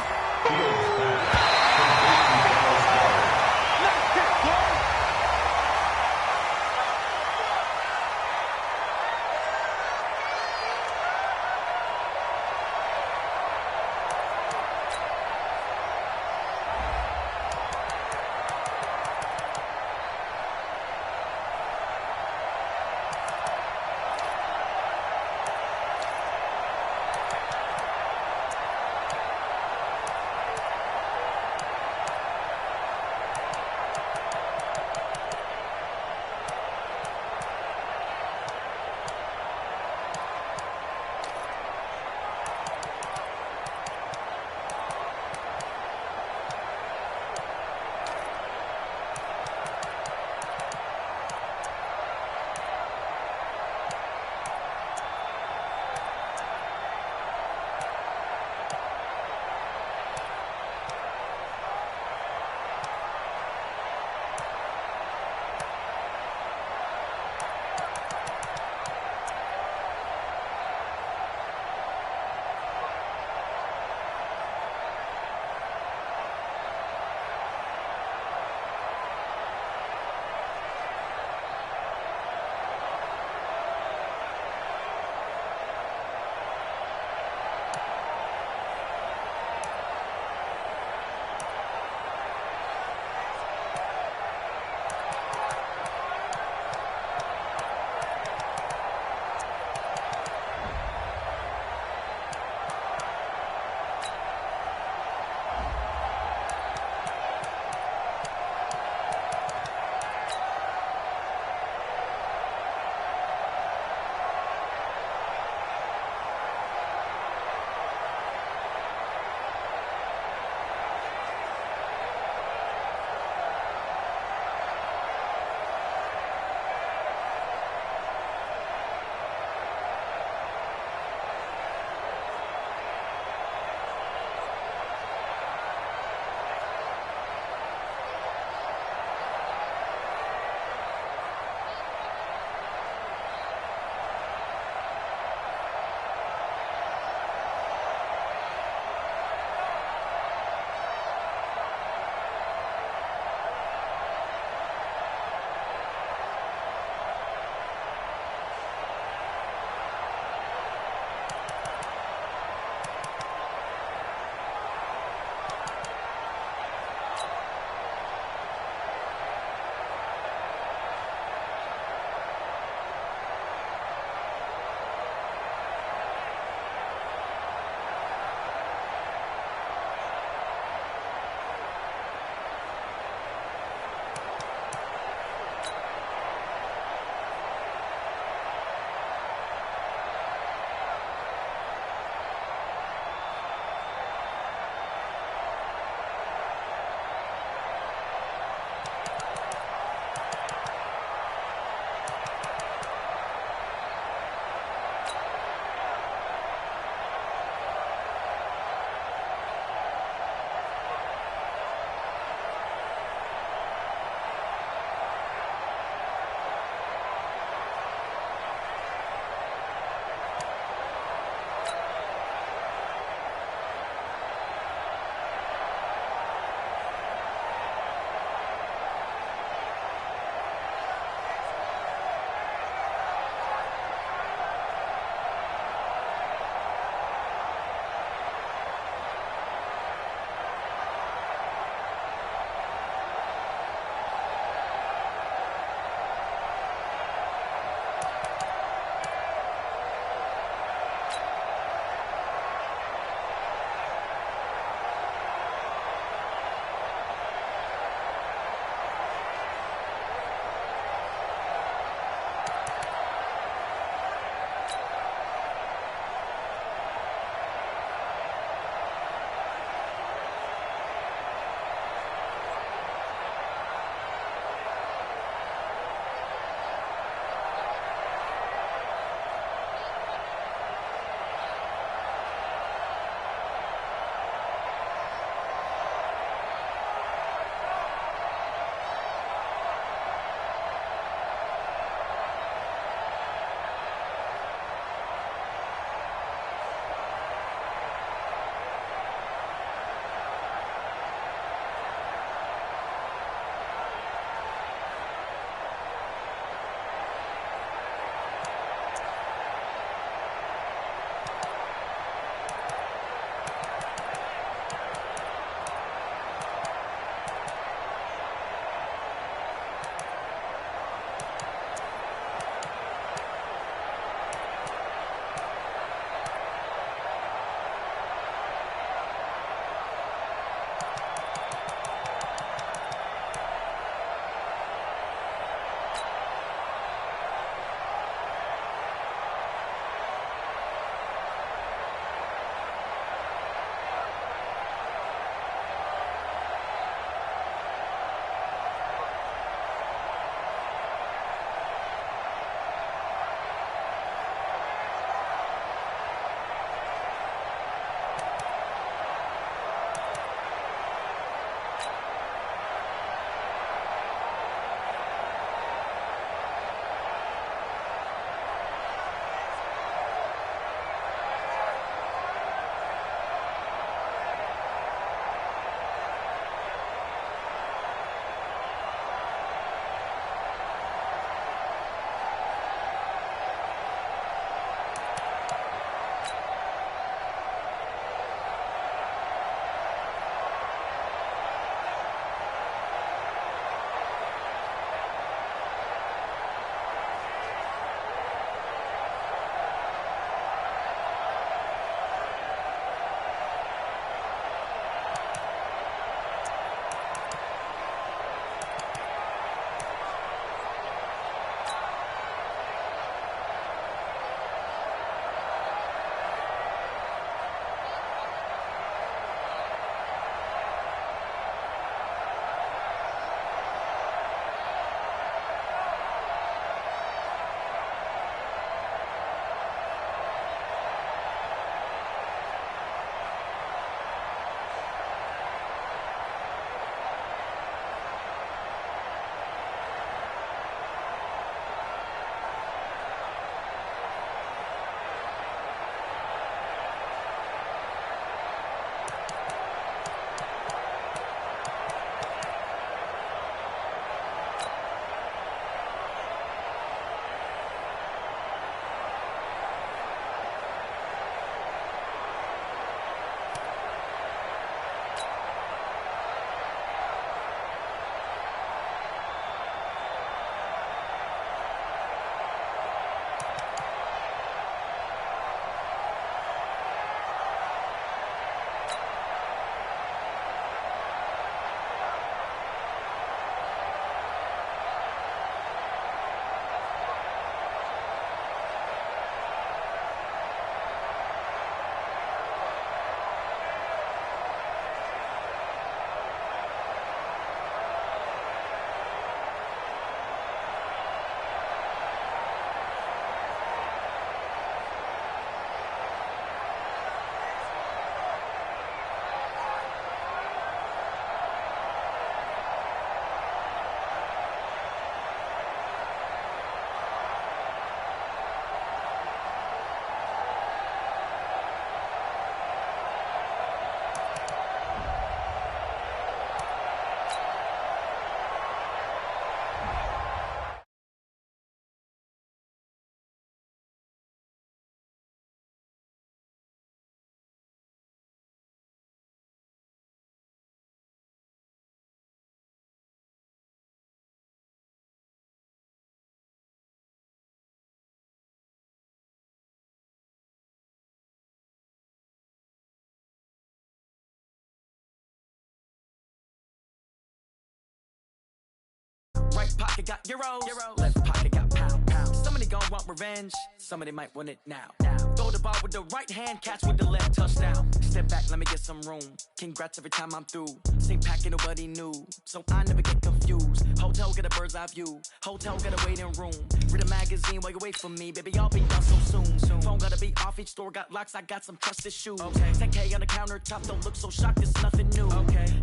pocket got euros, left pocket got pound. Somebody gon' want revenge, somebody might want it now. Throw the ball with the right hand, catch with the left, touchdown. Step back, let me get some room. Congrats every time I'm through. Same packet, nobody knew, so I never get confused. Hotel get a bird's eye view, hotel get a waiting room. Read a magazine while you wait for me, baby, I'll be done so soon. Phone gotta be off, each store got locks, I got some trusted shoes. 10K on the countertop, don't look so shocked, it's nothing new.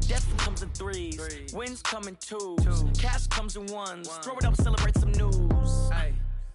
Death comes in threes, wins come in twos, cash comes in ones. Throw it up, celebrate some news.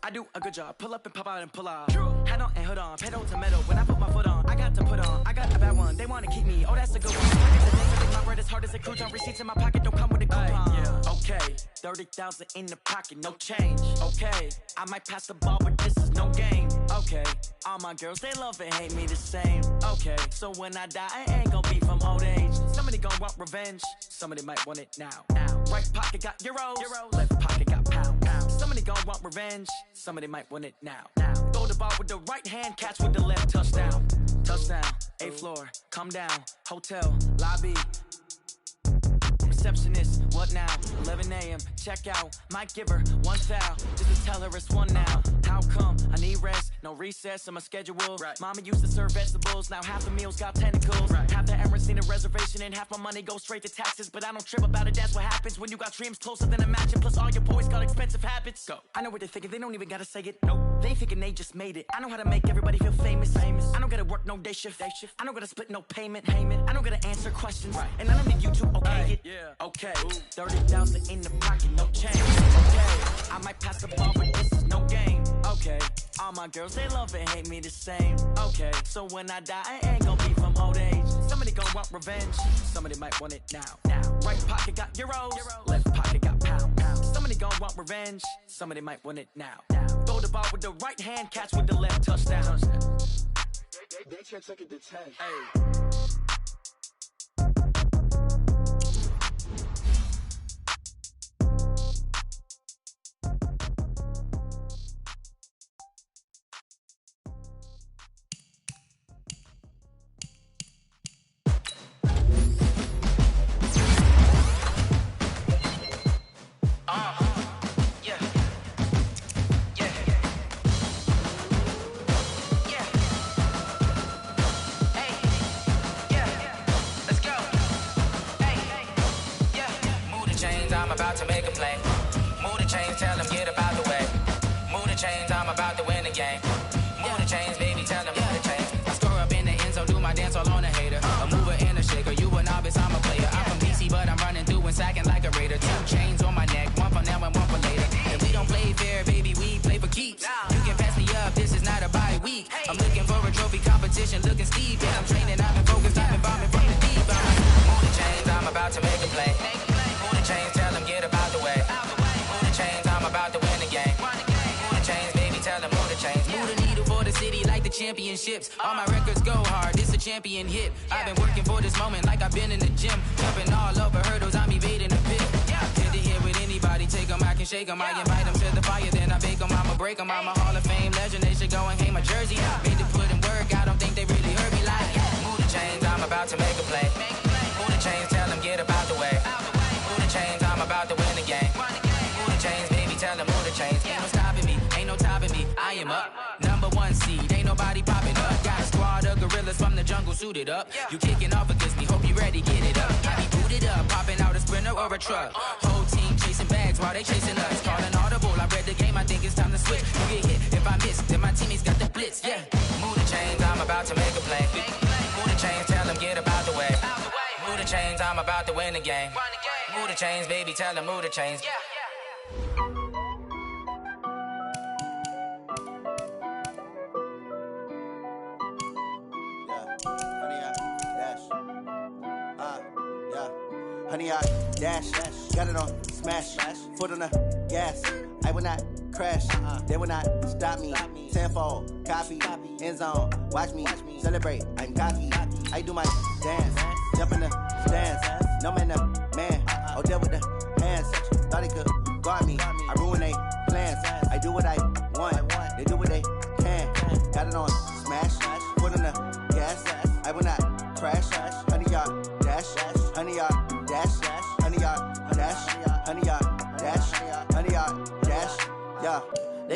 I do a good job, pull up and pop out and pull out. Head on and hood on, pedal to metal. When I put my foot on, I got to put on. I got a bad one, they wanna keep me. Oh, that's a good one. I get my bread as hard as a crouton. Receipts in my pocket, don't come with a coupon. Okay, 30,000 in the pocket, no change. Okay, I might pass the ball, but this is no game. Okay, all my girls, they love and hate me the same. Okay, so when I die, I ain't gon' be from old age. Somebody gon' want revenge, somebody might want it now. Right pocket got euros, left pocket got pound. Somebody gon' want revenge, somebody might want it now. Throw the ball with the right hand, catch with the left, touchdown. Touchdown, 8th floor, come down, hotel, lobby. Receptionist, what now? 11 a.m., check out. Might give her one foul, just to tell her it's one now. How come? I need rest, no recess in my schedule. Mama used to serve vegetables, now half the meals got tentacles. Half the Emirates need a reservation and half my money goes straight to taxes. But I don't trip about it, that's what happens when you got dreams closer than a match. And plus all your boys got expensive habits. Go. I know what they're thinking, they don't even gotta say it. Nope. They ain't thinking they just made it. I know how to make everybody feel famous. I don't gotta work no day shift. I don't gotta split no payment. I don't gotta answer questions. And I don't need you to okay it. Okay, 30,000 in the pocket, no change. Okay, I might pass the ball, but this is no game. Okay, all my girls, they love and hate me the same. Okay, so when I die, I ain't gon' be from old age. Somebody gon' want revenge, somebody might want it now. Right pocket got euros, left pocket got pound. Somebody gon' want revenge, somebody might want it now. Throw the ball with the right hand, catch with the left, touchdown. They check it to 10. Hey. About to make a play. Move the chains, tell them get up out the way. Move the chains, I'm about to win the game. Move the chains, baby, tell them move the chains. I score up in the end zone, do my dance all on a hater. A mover and a shaker, you a novice, I'm a player. I'm from DC, but I'm running through and sacking like a raider. 2 chains on my neck, one for now and one for later. If we don't play fair, baby, we play for keeps. You can pass me up, this is not a bye week. I'm looking for a trophy competition, looking steep. And I'm training, I've been focused, I've been bombing from the deep. Move the chains, I'm about to make a play. Move the chains, tell them get up out the way. Move the chains, I'm about to win the game. Move the chains, baby, tell them move the chains. Move the needle for the city like the championships. All my records go hard, this a champion hit. I've been working for this moment like I've been in the gym. Jumping all over hurdles, I'm evading the pit. Hit it here with anybody, take them, I can shake them. I invite them to the fire, then I bake them, I'ma break them. I'm a Hall of Fame legend, they should go and hang my jersey. Made to put in work, I don't think they really heard me like. Move the chains, I'm about to make a play. Move the chains, tell them get up out the way. Move the chains, I'm about to win the game. Move the chains, baby, tell them move the chains. Ain't no stopping me, ain't no topping me. I am up, #1 seed, ain't nobody popping up. Got a squad of gorillas from the jungle suited up. You kicking off against me, hope you ready, get it up. I be booted up, popping out a Sprinter or a truck. Whole team chasing bags while they chasing us. Calling audible, I read the game, I think it's time to switch. You get hit, if I miss, then my teammates got the blitz, Move the chains, I'm about to make a play. Move the chains, tell them get up out the way. Move the chains, I'm about to win the game. Move the chains, baby, tell them move the chains. Honey, I dash, got it on smash, foot on the gas. I will not crash, they will not stop me. Tenfold, copy, end zone, watch me celebrate. I'm cocky, I do my dance, jump in the stands. No man, man, oh, deal with the hands. Thought he could guard me, I ruin they plans. I do what I want, they do what they can. Got it on smash, foot on the gas. I will not crash, honey, y'all dash, honey, y'all dash, honey, y'all dash, honey, y'all dash,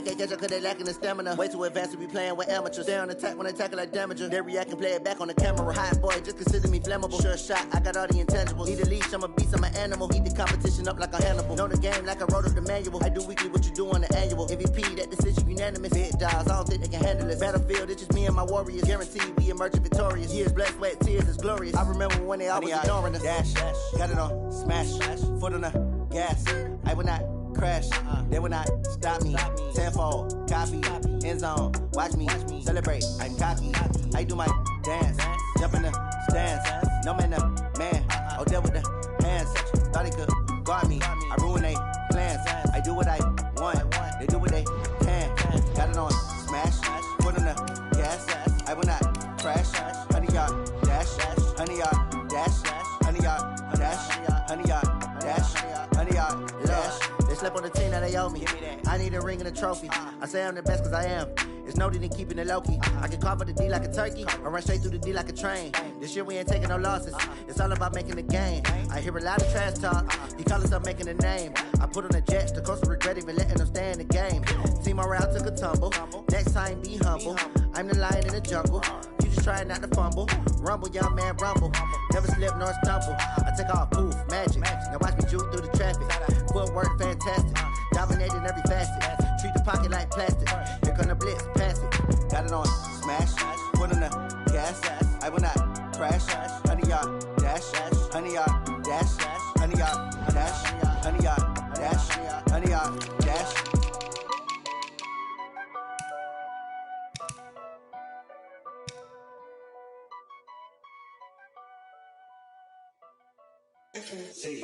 can't catch up cause they lacking the stamina. Way too advanced to be playing with amateurs. Stay on attack when I tackle like damager. They react and play it back on the camera. Hot boy, just consider me flammable. Sure shot, I got all the intangibles. Need a leash, I'm a beast, I'm an animal. Eat the competition up like a Hannibal. Know the game like I wrote up the manual. I do weekly what you do on the annual. MVP, that decision unanimous. Big dogs, I don't think they can handle it. Battlefield, it's just me and my warriors. Guaranteed we emerging victorious. Years, blood, sweat, tears, it's glorious. I remember when they always ignoring us. Dash, got it on, smash, foot on the gas. I will not crash, they will not stop me. Tenfold, copy, end zone, watch me celebrate. I'm cocky, I do my dance, jump in the stands. No man, the man, oh, deal with the hands. Thought he could guard me, I ruin they plans. I do what I want, they do what they can. Got it on, smash, foot on the gas. I will not crash, 100 yard dash, 100 yard dash, 100 yard dash, 100 yard dash, 100 yard dash. They slept on the team that they owe me. I need a ring and a trophy. I say I'm the best cause I am. It's no need in keeping it low-key. I can carve up the D like a turkey or run straight through the D like a train. This year we ain't taking no losses. It's all about making the game. I hear a lot of trash talk. He call himself making a name. I put on the Jets. The coach will regret even letting them stay in the game. Team morale took a tumble. Next time be humble. I'm the lion in the jungle. You just trying not to fumble. Rumble, young man, rumble. Never slip nor stumble. I take off, poof, magic. Now watch me juke through the traffic. Footwork fantastic. Dominating every facet. Treat the pocket like plastic. Here come the blitz, pass it. Got it on, smash. Foot on the gas. I will not crash. 100 yard dash. 100 yard dash. 100 yard dash. 100 yard dash. 100 yard dash. See.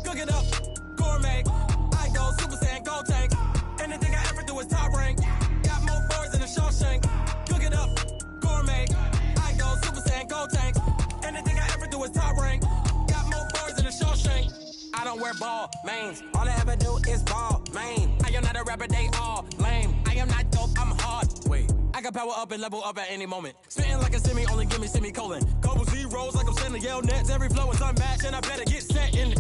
Cook it up, gourmet. I go Super Saiyan, gold tank. Anything I ever do is top rank. Got more boards than a Shawshank. Cook it up, gourmet. I go Super Saiyan, gold tank. Anything I ever do is top rank. Got more boards than a Shawshank. I don't wear ball mains. All I ever do is ball main. I am not a rapper, they all lame. I am not dope, I'm hard. Wait, I got power up and level up at any moment. Spitting like a semi, only give me semicolon. Couple zeros like I'm sending yell nets. Every flow is unmatched and I better get set in.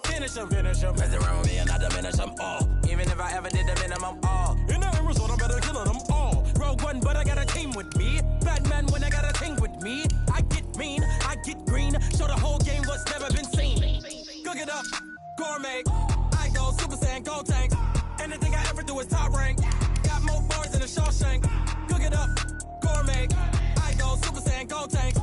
Finish them. Mess around with me and I diminish them all. Even if I ever did the minimum all. In the end result, I'm better killing them all. Rogue One, but I got a team with me. Batman when I got a team with me. I get mean, I get green. Show the whole game what's never been seen. Cook it up, gourmet. I go Super Saiyan, gold tank. Anything I ever do is top rank. Got more bars than a Shawshank. Cook it up, gourmet. I go Super Saiyan, gold tank.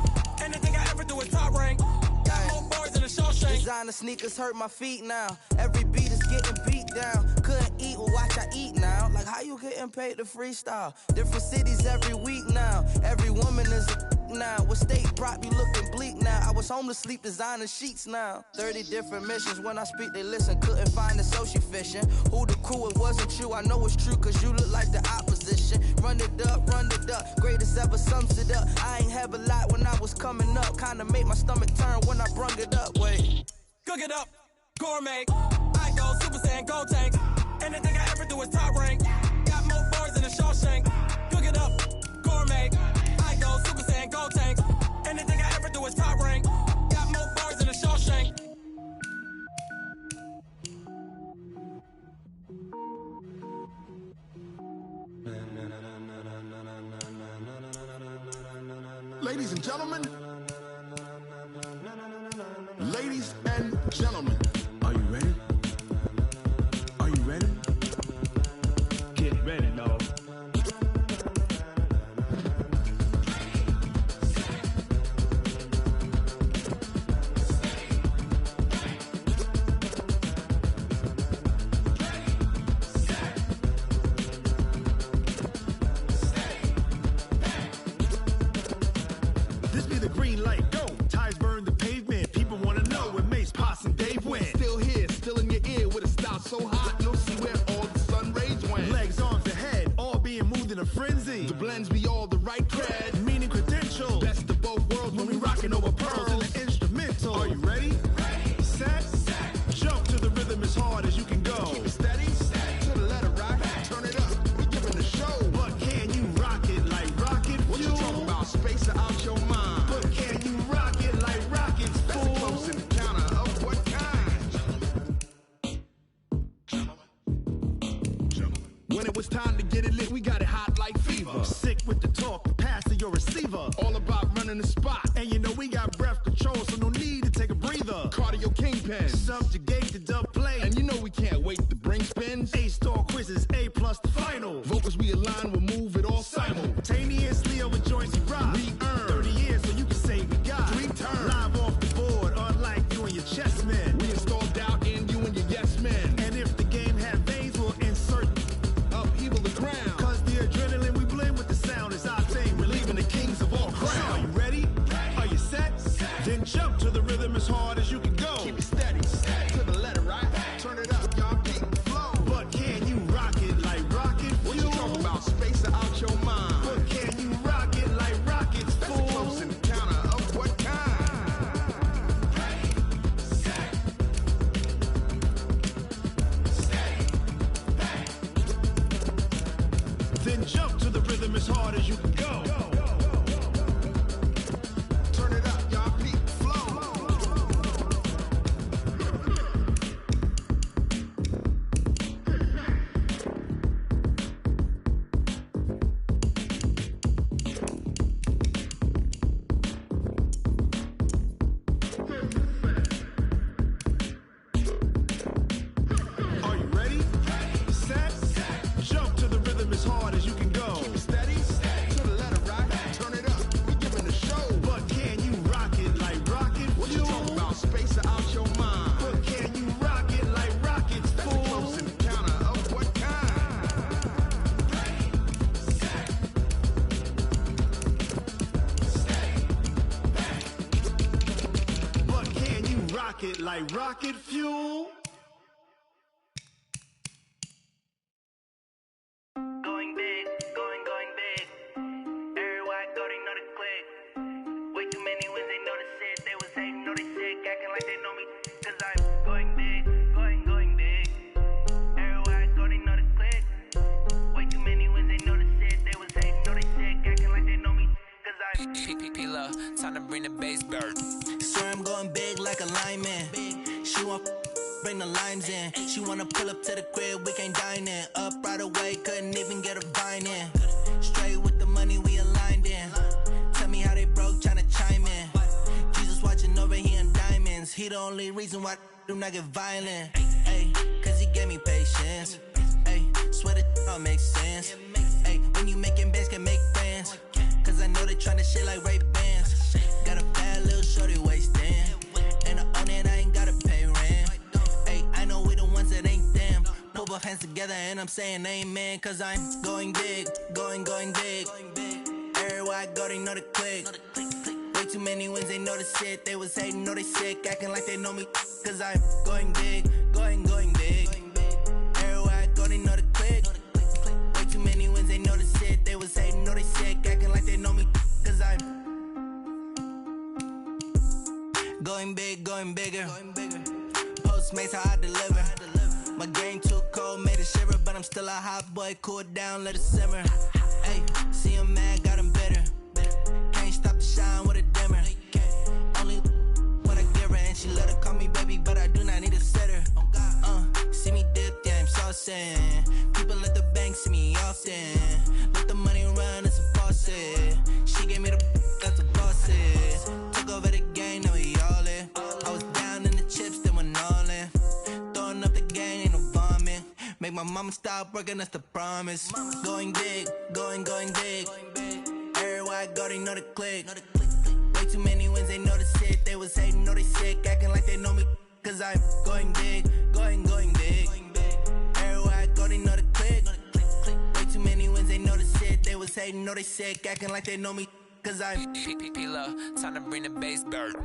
Anything I ever do is top rank. Got more bars than a Shawshank. Designer sneakers hurt my feet now. Every beat is getting beat down. Couldn't eat, well watch I eat now. Like how you getting paid to freestyle? Different cities every week now. Every woman is a now. What state prop you looking bleak now? I was home to sleep designing sheets now. 30 different missions. When I speak they listen. Couldn't find the social fishing. Who the crew, it wasn't you. I know it's true cause you look like the opposition. Run it up. Greatest ever sums it up. I ain't have a lot when I was coming up. Kinda made my stomach turn when I brung it up. Wait. Cook it up, gourmet. I go Super Saiyan, gold tank. Anything I ever do is top rank. Got more bars than a Shawshank. Cook it up, gourmet. I go Super Saiyan, gold tank. Anything I ever do is top rank. Got more bars than a Shawshank. Ladies and gentlemen. Ladies and gentlemen, are you ready? Are you ready? Get ready, dog. This be the green light, go. Ties burn the pavement. People wanna know where Mace, Posse, and Dave went. Still here, still in your ear with a style so hot, you'll see where all the sun rays went. Legs, arms, and head, all being moved in a frenzy. The blends be all the right cred, meaning credentials. Best of both worlds when we rockin' over pearls in the instrumental. Are you ready? Ready. Set. Jump to the rhythm as hard as you can go. Keep it steady. To the letter rock. Turn it up. get it lit, we got it hot like fever. Sick with the talk, the pass to your receiver. All about running the spot. And you know we got breath control, so no need to take a breather. Cardio kingpin, subjugate the dub play. And you know we can't wait to bring spins. A-star quizzes, A+ the final. Vocals we align, we'll move it all simultaneously over joints we rock. We earn 30 years, so you can say we got 3 turns. Live off the board, unlike you and your chess men. We install doubt in you and your yes men. And if the game had veins, we'll insert upheaval the ground. Cause the adrenaline we blend with the sound is our thing, relieving the kings of all crowns. Are you ready? Are you set? Then jump to the rhythm as hard as you can go. Keep it steady, to the letter, right? Turn it up, y'all, keep the flow. But can you rock it like rocket fuel? What you talking about? Space or out your mind? But can you rock it like rockets, fool? That's a close encounter of what kind? Ready, set, steady, then jump to the rhythm as hard as you can go. Turn it up, y'all, peak flow. Are you ready? Set, jump to the rhythm as hard as you can go. Keep it steady, to the letter, right? Turn it up, we giving the show. But can you rock it like rocket fuel? What you talking about? Space or out your mind? But can you rock it like rockets, fool? That's a close encounter of what kind? But can you rock it like rocket fuel? Going big, going big. Everywhere I go, they know the click. Way too many wins, they know the shit. They was hating, know they sick, acting like they know me. Cause I'm going big, going big. Everywhere I go, they know the click. Way too many wins, they know the shit. They was hating, know they sick, acting like they know me. Cause I'm P-P-P-Love, time to bring the bass bird. Swear I'm going big like a lineman. She want bring the limes in. She wanna pull up to the crib, we can't dine in. Up right away, couldn't even get a vine in. Straight with the money we aligned in. Tell me how they broke, tryna chime in. Jesus watching over here in diamonds. He the only reason why I do not get violent. Ay, cause he gave me patience. Ay, swear that all makes sense. Ay, when you making bands, can make friends. Cause I know they tryna shit like Ray-Bans. Got a bad little shorty wasting. And I own it, I ain't gotta pay rent. Ay, I know we the ones that ain't them. Put both hands together and I'm saying amen. Cause I'm going big, going big. Everywhere I go, they know the click. Way too many wins, they know the shit. They was hating, know they sick, acting like they know me. Cause I'm going big, going big. Everywhere I go, they know the click. Way too many wins, they know the shit. They was hating, know they sick, acting like they know me. Cause I'm going big, going bigger. Postmates how I deliver. My game too cold, made it shiver, but I'm still a hot boy. Cool it down, let it simmer. Hey, see him mad, got him bitter. Can't stop the shine with a dimmer. Only when I give her, and she let her call me baby, but I do not need a sitter. See me dip, yeah, I'm saucing. People at the bank see me often. Let the money run, it's a faucet. She gave me the that's a faucet. Took over the game, now we all in. I was down in the chips, then went all in. Throwing up the game, ain't no vomit. Make my mama stop working, that's the promise. Going big, going big. Everywhere I go, they know the click. Way too many wins, they know the shit. They was hating, know they sick, acting like they know me. Cause I'm going big, going big. Everywhere I go, they know the click. Way too many wins, they know the shit. They was hating, know they sick, acting like they know me. Cause I'm P-P-P-Love, time to bring the bass bird.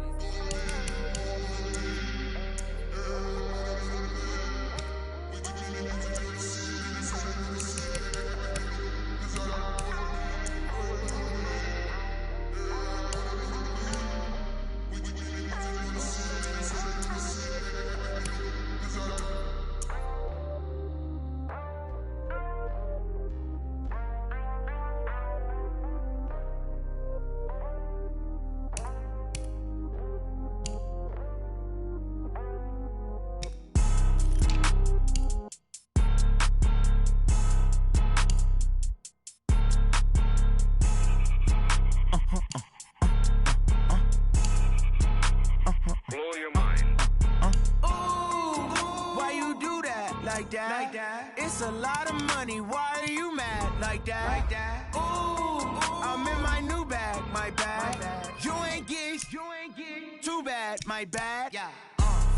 that. It's a lot of money, why are you mad like that? Ooh, I'm in my new bag, my bad. You ain't get too bad, my bad. Yeah.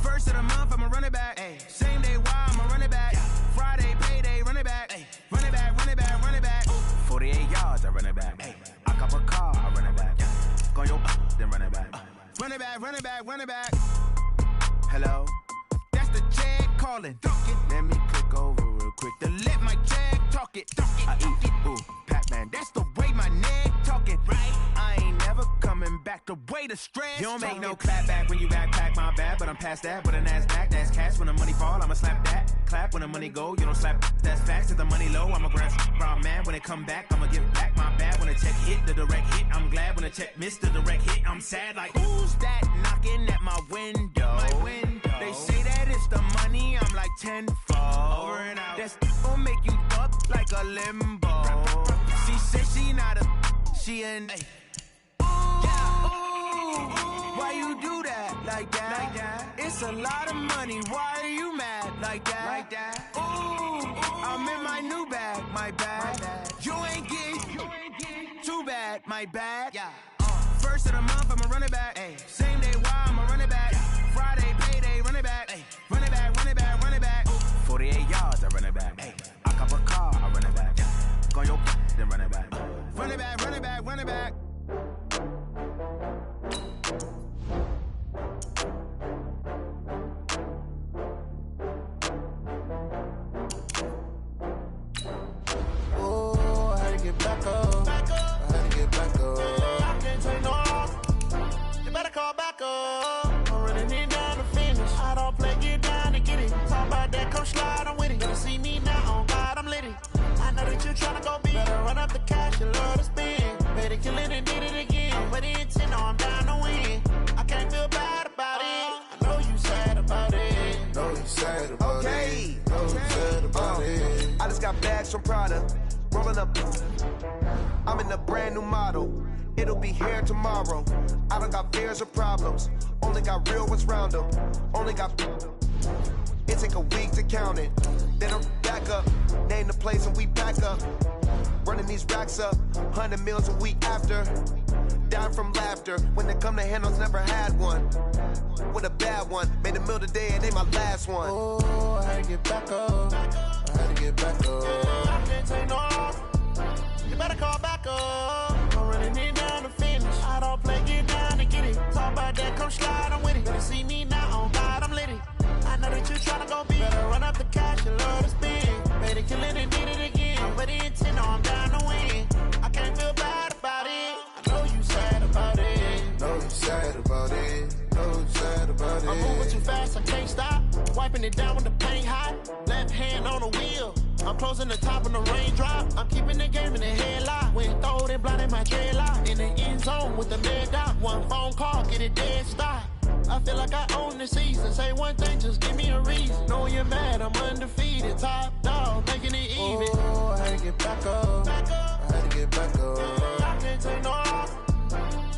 First of the month, I'ma run it back. Ay. Same day, why I'ma run it back. Friday, payday, run it back. Ay. Run it back, run it back, run it back. 48 yards, I run it back. Ay. I cop a car, I run it back. Go your then run it back. Run it back, run it back, run it back. Hello? That's the check calling. Let me click over real quick to let my check talk it. I eat it, ooh, Pac-Man. That's the way my neck talking. Right? I ain't never coming back the way the stress. You don't make no clap back when you backpack, my bad. But I'm past that with a NASDAQ. That's cash when the money fall, I'ma slap that. Clap when the money go, you don't slap. That's facts. If the money low, I'ma grab raw man. When it come back, I'ma give back my bad. When the check hit, the direct hit. I'm glad when the check missed the direct hit. I'm sad like, who's that knocking at my window? They say that it's the money, I'm like tenfold. Over and out. That's gon' make you fuck like a limbo. She said she not a, she an. Why you do that like that? It's a lot of money, why are you mad like that? Ooh, I'm in my new bag, my bad. You ain't get too bad, my bad. Yeah. First of the month, I'ma run it back. Ay. Same day, why I'ma run it back. Friday, payday, run it back. Ay. Run it back, run it back, run it back. 48 yards, I run it back. Ay. I cop a car, I run it back. Go your then run it back. Run it back, run it back, run it back. Oh, I had to get back up. I had to get back up. I can't take no loss. You better call back up. I'm running it down to finish. I don't play, get down to get it. Talk about that, come slide, I'm with it. Gotta see me now, on God, I'm litty. I know that you tryna go big. Better run up the cash, you love to spend. Better kill it and did it again. I'm with the intent, no, I'm down to win. I can't feel bad about it. I know you sad about it. Know you sad about it. Know you sad about it. I just got bags from Prada. Rolling up. I'm in a brand new model. It'll be here tomorrow. I don't got fears or problems. Only got real ones round them. Only got. It take a week to count it. Then I'm back up. Name the place and we back up. Running these racks up. 100 meals a week after. Down from laughter. When it come to handles, never had one. With a bad one. Made a meal today and ain't my last one. Oh, I had to get back up. I had to get back up. I can't take no loss. You better call back up. I'm running it down to finish. I don't play, get down to get it. Talk about that, come slide, I'm with it. Better see me now, on God, I'm litty. I know that you tryna go big. Better run up the cash, you love to spend. Better kill it and did it again. I'm with the intent, no, I'm down to win. I can't feel bad about it. I know you sad about it. Know you sad about it. Know you sad about it. I'm moving too fast, I can't stop. Wiping it down with the paint hot. Left hand on the wheel. I'm closing the top on the raindrop. I'm keeping the game in the headlock. When throwed and blinded my dreadlock. In the end zone with the red dot. One phone call, get it dead stop. I feel like I own the season. Say one thing, just give me a reason. Know you're mad, I'm undefeated. Top dog, making it even. Oh, I had to get back up. I had to get back up. I can't take no loss.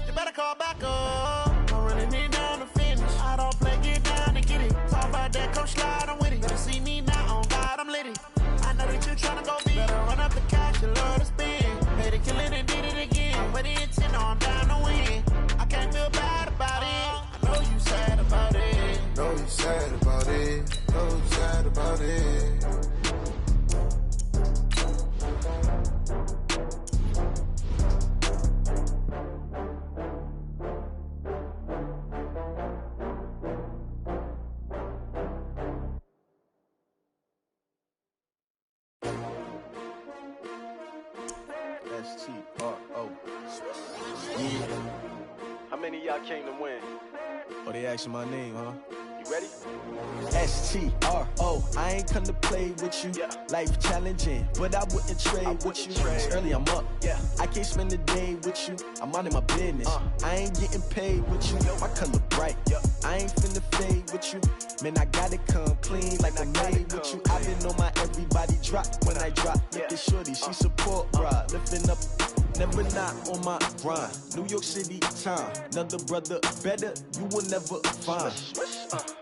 You better call back up. I'm running it down to finish. I don't play, get down to get it. Talk about that, come slide, I'm with it. Better see me now, on God, I'm litty. I know that you tryna go big. Better run up the cash, you love to spend. Better kill it and did it again. But the intent, no, I'm down to win. I can't feel bad about it. I know you sad about it. Know you sad about it. Know you sad about it. S-T-R-O. How many of y'all came to win? Oh, they asking my name, huh? You ready? S-T-R-O, I ain't come to play with you. Yeah. Life challenging, but I wouldn't trade with you. It's early, I'm up. Yeah. I can't spend the day with you. I'm minding my business. I ain't getting paid with you. My color bright. I ain't finna fade with you. Man, I gotta come clean like I made with you. I been on my everybody drop when I drop. Look at shorty, she support ride. Lifting up, never not on my grind. New York City time, another brother better, you will never find.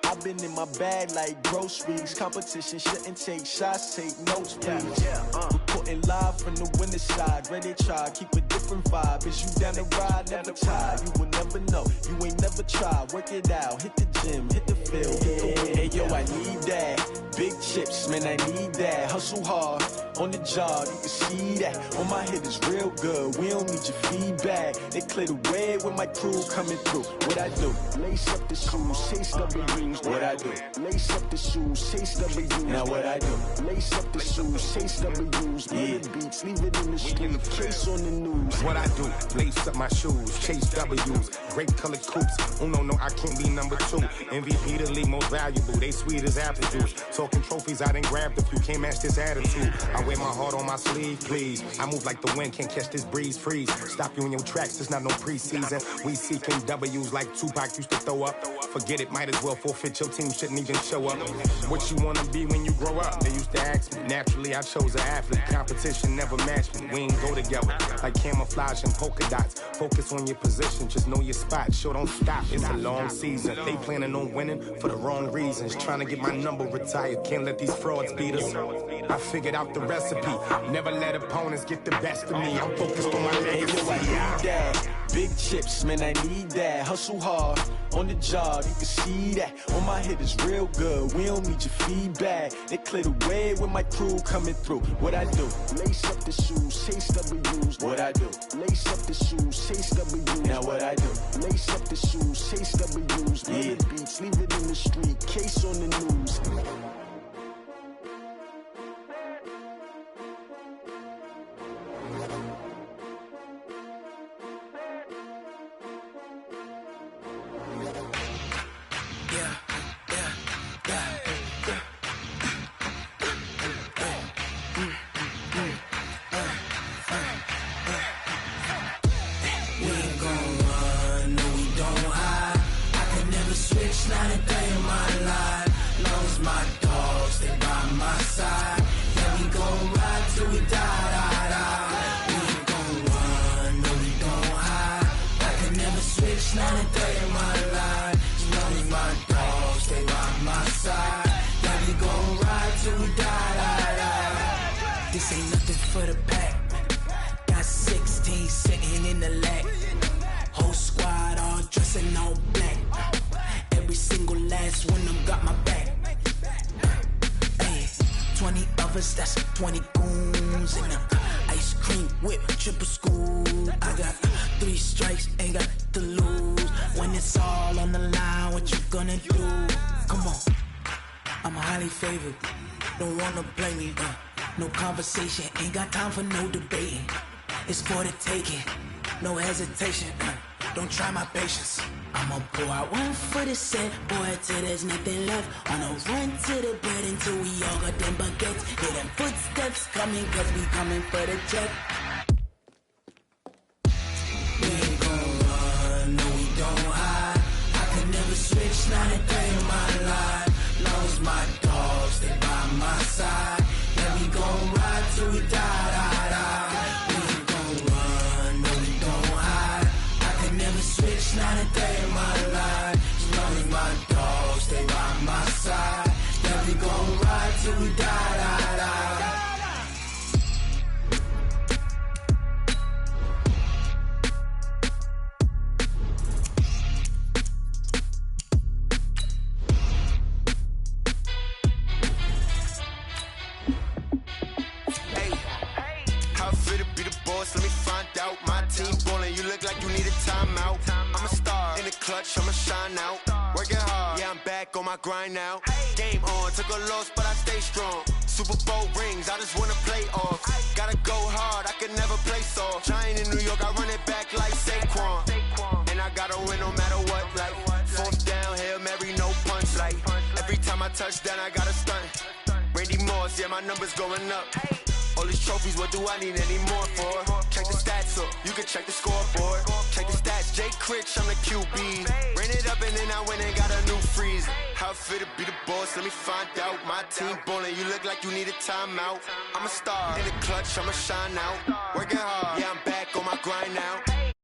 I I've been in my bag like groceries. Competition shouldn't take shots, take notes, please. Reporting live from the winter side. Ready to try, keep a different vibe. Is you down the ride, never tired. You will never know, you ain't never tried. Work it out, hit the gym, hit the field. Hey yo, I need that. Big chips, man, I need that. Hustle hard, on the job, you can see that. On my head is real good, we don't need your feedback. They clear the way with my crew coming through. What I do? Lace up the shoes, chase W's. What I do? Lace up the shoes, chase W's. Now what I do? Lace up the shoes, chase W's. Yeah, beats, leave it in the street, case on the news. What I do? Lace up my shoes, chase W's. Grape colored coops. Oh no, I can't be number 2. MVP the league most valuable. They sweet as apple juice. Talking trophies, I done grabbed a few. Can't match this attitude. I wear my heart on my sleeve, please. I move like the wind, can't catch this breeze, freeze. Stop you in your tracks, it's not no preseason. We seeking W's like Tupac used to throw up. Forget it, might as well forfeit. Your team shouldn't even show up. What you wanna be when you grow up? They used to ask me. Naturally, I chose an athlete. Competition never matched me. We ain't go together like camouflage and polka dots. Focus on your position, just know your spot. Sure, don't stop. It's a long season. They planning on winning for the wrong reasons. Trying to get my number retired. Can't let these frauds beat us. I figured out the recipe. Never let opponents get the best of me. I'm focused on my legacy. I need that. Big chips, man, I need that. Hustle hard, on the job, you can see that. On my head is real good, we don't need your feedback. They clear the way with my crew coming through. What I do? Lace up the shoes, chase W's. What I do? Lace up the shoes, chase W's. Now what I do? Lace up the shoes, chase W's. Yeah, beats, leave it in the street, case on the news. This ain't nothing for the pack. Got 16 sitting in the lag. Whole squad all dressing all black. Every single last one of them got my back. Hey, 20 of us, that's 20 goons in the ice cream whip, triple scoop. I got 3 strikes, ain't got to lose. When it's all on the line, what you gonna do? Come on, I'm highly favored. Don't wanna blame me. No conversation, ain't got time for no debating. It's for the taking, no hesitation. Don't try my patience. I'ma pour out one for the set, boy, till there's nothing left. On a run to the bread until we all got them baguettes. Hear them footsteps coming, cause we coming for the check. We ain't gon' run, no we don't hide. I could never switch, not a day in my life. Long as my dogs stay by my side. Yeah, we gon' ride till we die, die, die. We ain't gon' run, no we don't hide. I could never switch, not a day in my life. As long as my dogs stay by my side. Yeah, we gon' ride till we die, die, die. Let me find out. My team ballin', you look like you need a timeout. I'm a star in the clutch, I'ma shine out. Working hard, yeah, I'm back on my grind now. Game on, took a loss, but I stay strong. Super Bowl rings, I just wanna play off. Gotta go hard, I can never play soft. Giant in New York, I run it back like Saquon. And I gotta win no matter what, like 4th down, Hail Mary, no punch. Like every time I touch down, I gotta stunt. Randy Moss, yeah, my numbers going up. All these trophies, what do I need any more for? Check the stats up, you can check the scoreboard. Check the stats, Jay Critch, I'm the QB. Ran it up and then I went and got a new freeze. How it feel to be the boss, let me find out. My team ballin', you look like you need a timeout. I'm a star in the clutch, I'ma shine out. Working hard, yeah, I'm back on my grind now.